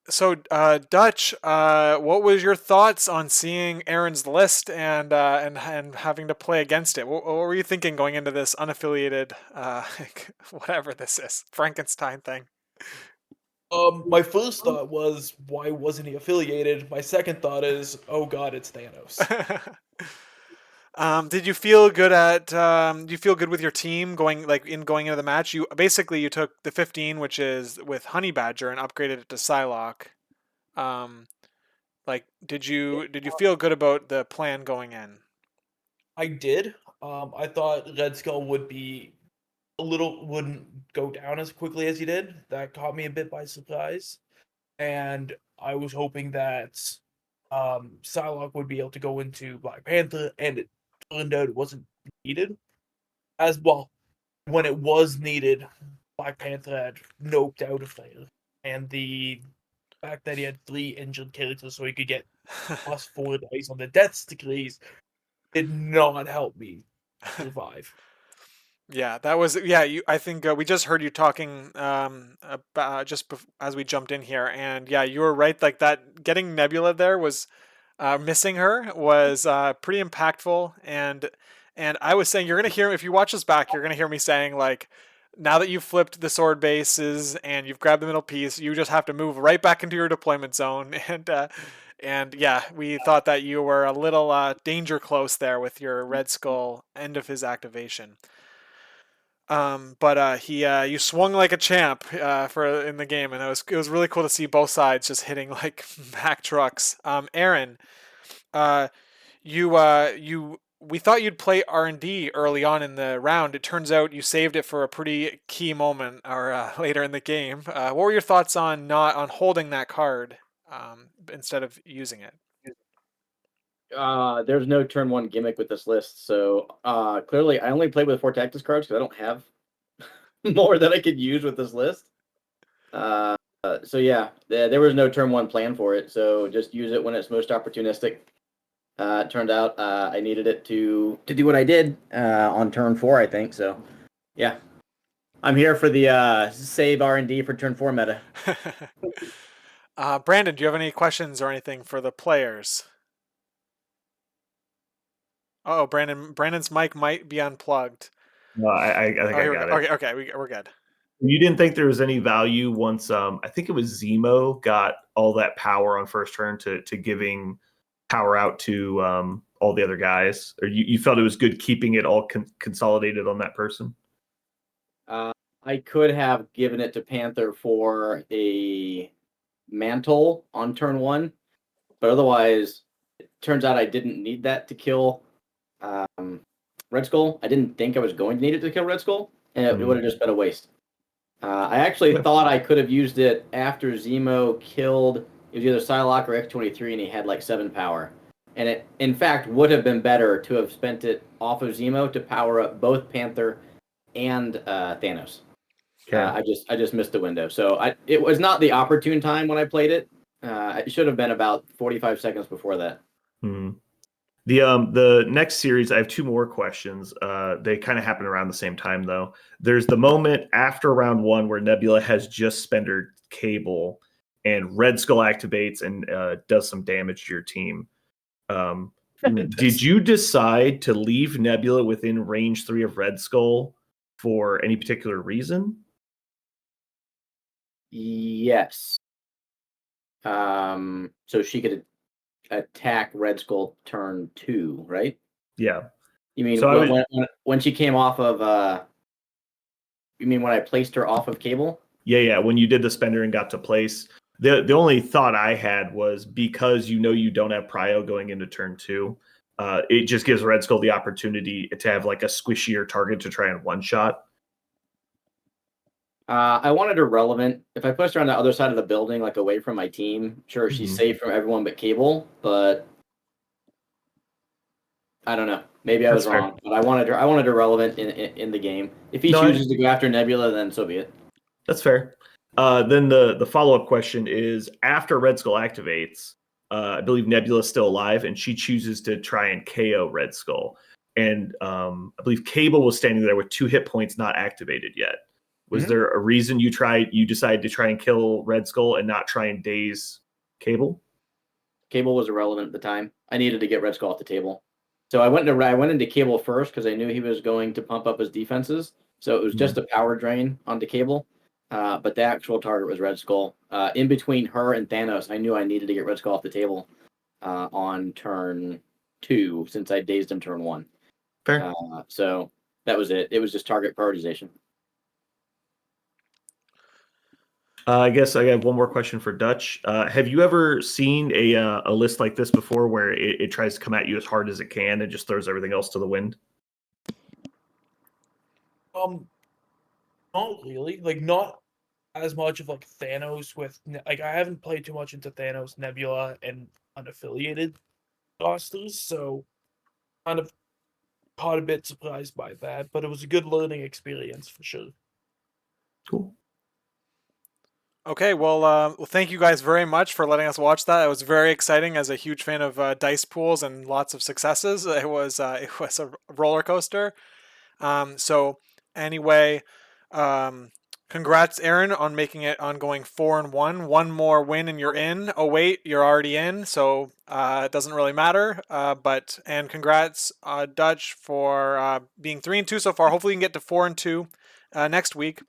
So Dutch, what was your thoughts on seeing Aaron's list and having to play against it? What were you thinking going into this unaffiliated, whatever this is, Frankenstein thing? My first thought was, why wasn't he affiliated? My second thought is, oh god, it's Thanos. Did you feel good do you feel good with your team going into the match? You took the 15, which is with Honey Badger, and upgraded it to Psylocke. Did you feel good about the plan going in? I did. I thought Red Skull wouldn't go down as quickly as he did. That caught me a bit by surprise, and I was hoping that Psylocke would be able to go into Black Panther, and it turned out it wasn't needed as well. When it was needed, Black Panther had noped out of there, and the fact that he had 3 injured characters, so he could get +4 dice on the deaths decrees, did not help me survive. Yeah, that was yeah. I think we just heard you talking as we jumped in here, and yeah, you were right. Like that, getting Nebula there was missing her was pretty impactful, and I was saying you're gonna hear if you watch this back, you're gonna hear me saying like, now that you've flipped the sword bases and you've grabbed the middle piece, you just have to move right back into your deployment zone, and yeah, we thought that you were a little danger close there with your Red Skull end of his activation. But he you swung like a champ for in the game, and it was really cool to see both sides just hitting like Mack trucks. Aaron, uh, you we thought you'd play R&D early on in the round. It turns out you saved it for a pretty key moment or later in the game. What were your thoughts on not on holding that card instead of using it? There's no turn 1 gimmick with this list, so clearly I only played with 4 tactics cards because I don't have more that I could use with this list. So yeah, there was no turn 1 plan for it, so just use it when it's most opportunistic. It turned out I needed it to do what I did on turn 4, I think. So yeah, I'm here for the save R&D for turn 4 meta. Brandon, do you have any questions or anything for the players? Oh, Brandon's mic might be unplugged. No, I think I got it. Okay, we're good. You didn't think there was any value once I think it was Zemo got all that power on first turn to giving power out to all the other guys, or you felt it was good keeping it all consolidated on that person? I could have given it to Panther for a mantle on turn 1, but otherwise, it turns out I didn't need that to kill Red Skull. I didn't think I was going to need it to kill Red Skull, and it would have just been a waste. I actually thought I could have used it after Zemo killed. It was either Psylocke or X-23, and he had like 7 power. And it, in fact, would have been better to have spent it off of Zemo to power up both Panther and Thanos. Okay. I just missed the window. So it was not the opportune time when I played it. It should have been about 45 seconds before that. Mm-hmm. The next series, I have 2 more questions. They kind of happen around the same time, though. There's the moment after round 1 where Nebula has just spent her cable, and Red Skull activates and does some damage to your team. Did you decide to leave Nebula within range 3 of Red Skull for any particular reason? Yes. So she could attack Red Skull turn 2, right? Yeah. You mean So when she came off of you mean when I placed her off of cable? Yeah. When you did the spender and got to place, the only thought I had was because you don't have prio going into turn 2, it just gives Red Skull the opportunity to have like a squishier target to try and one shot. I wanted her relevant. If I pushed her on the other side of the building, like away from my team, sure, she's safe from everyone but Cable, but I don't know. Maybe I was wrong, but I wanted her relevant in the game. If he chooses to go after Nebula, then so be it. That's fair. Then the follow-up question is, after Red Skull activates, I believe Nebula's still alive, and she chooses to try and KO Red Skull. And I believe Cable was standing there with 2 hit points not activated yet. Was there a reason you decided to try and kill Red Skull and not try and daze Cable? Cable was irrelevant at the time. I needed to get Red Skull off the table. So I went into Cable first because I knew he was going to pump up his defenses. So it was just a power drain onto Cable. But the actual target was Red Skull. In between her and Thanos, I knew I needed to get Red Skull off the table on turn 2 since I dazed him turn 1. Fair. So that was it. It was just target prioritization. I guess I have one more question for Dutch. Have you ever seen a list like this before where it tries to come at you as hard as it can and just throws everything else to the wind? Not really. Like, not as much of like Thanos with like I haven't played too much into Thanos, Nebula, and unaffiliated rosters, so kind of caught a bit surprised by that. But it was a good learning experience for sure. Cool. Okay, well, thank you guys very much for letting us watch that. It was very exciting. As a huge fan of dice pools and lots of successes, it was a roller coaster. So anyway, congrats, Aaron, on making it on going 4-1. One more win and you're in. Oh wait, you're already in, so it doesn't really matter. And congrats, Dutch, for being 3-2 so far. Hopefully, you can get to 4-2 next week.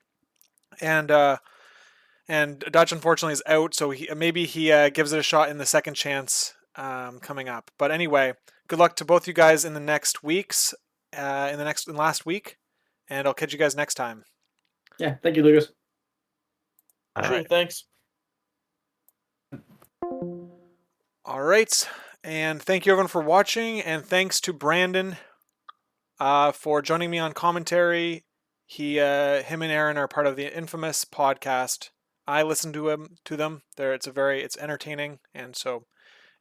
And Dutch, unfortunately, is out, so maybe he gives it a shot in the second chance coming up. But anyway, good luck to both you guys in the next weeks, in last week, and I'll catch you guys next time. Yeah, thank you, Lucas. Sure, right. Thanks. All right, and thank you everyone for watching, and thanks to Brandon for joining me on commentary. Him and Aaron are part of the infamous podcast. I listen to them. It's entertaining, and so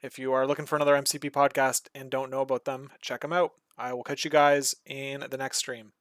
if you are looking for another MCP podcast and don't know about them, check them out. I will catch you guys in the next stream.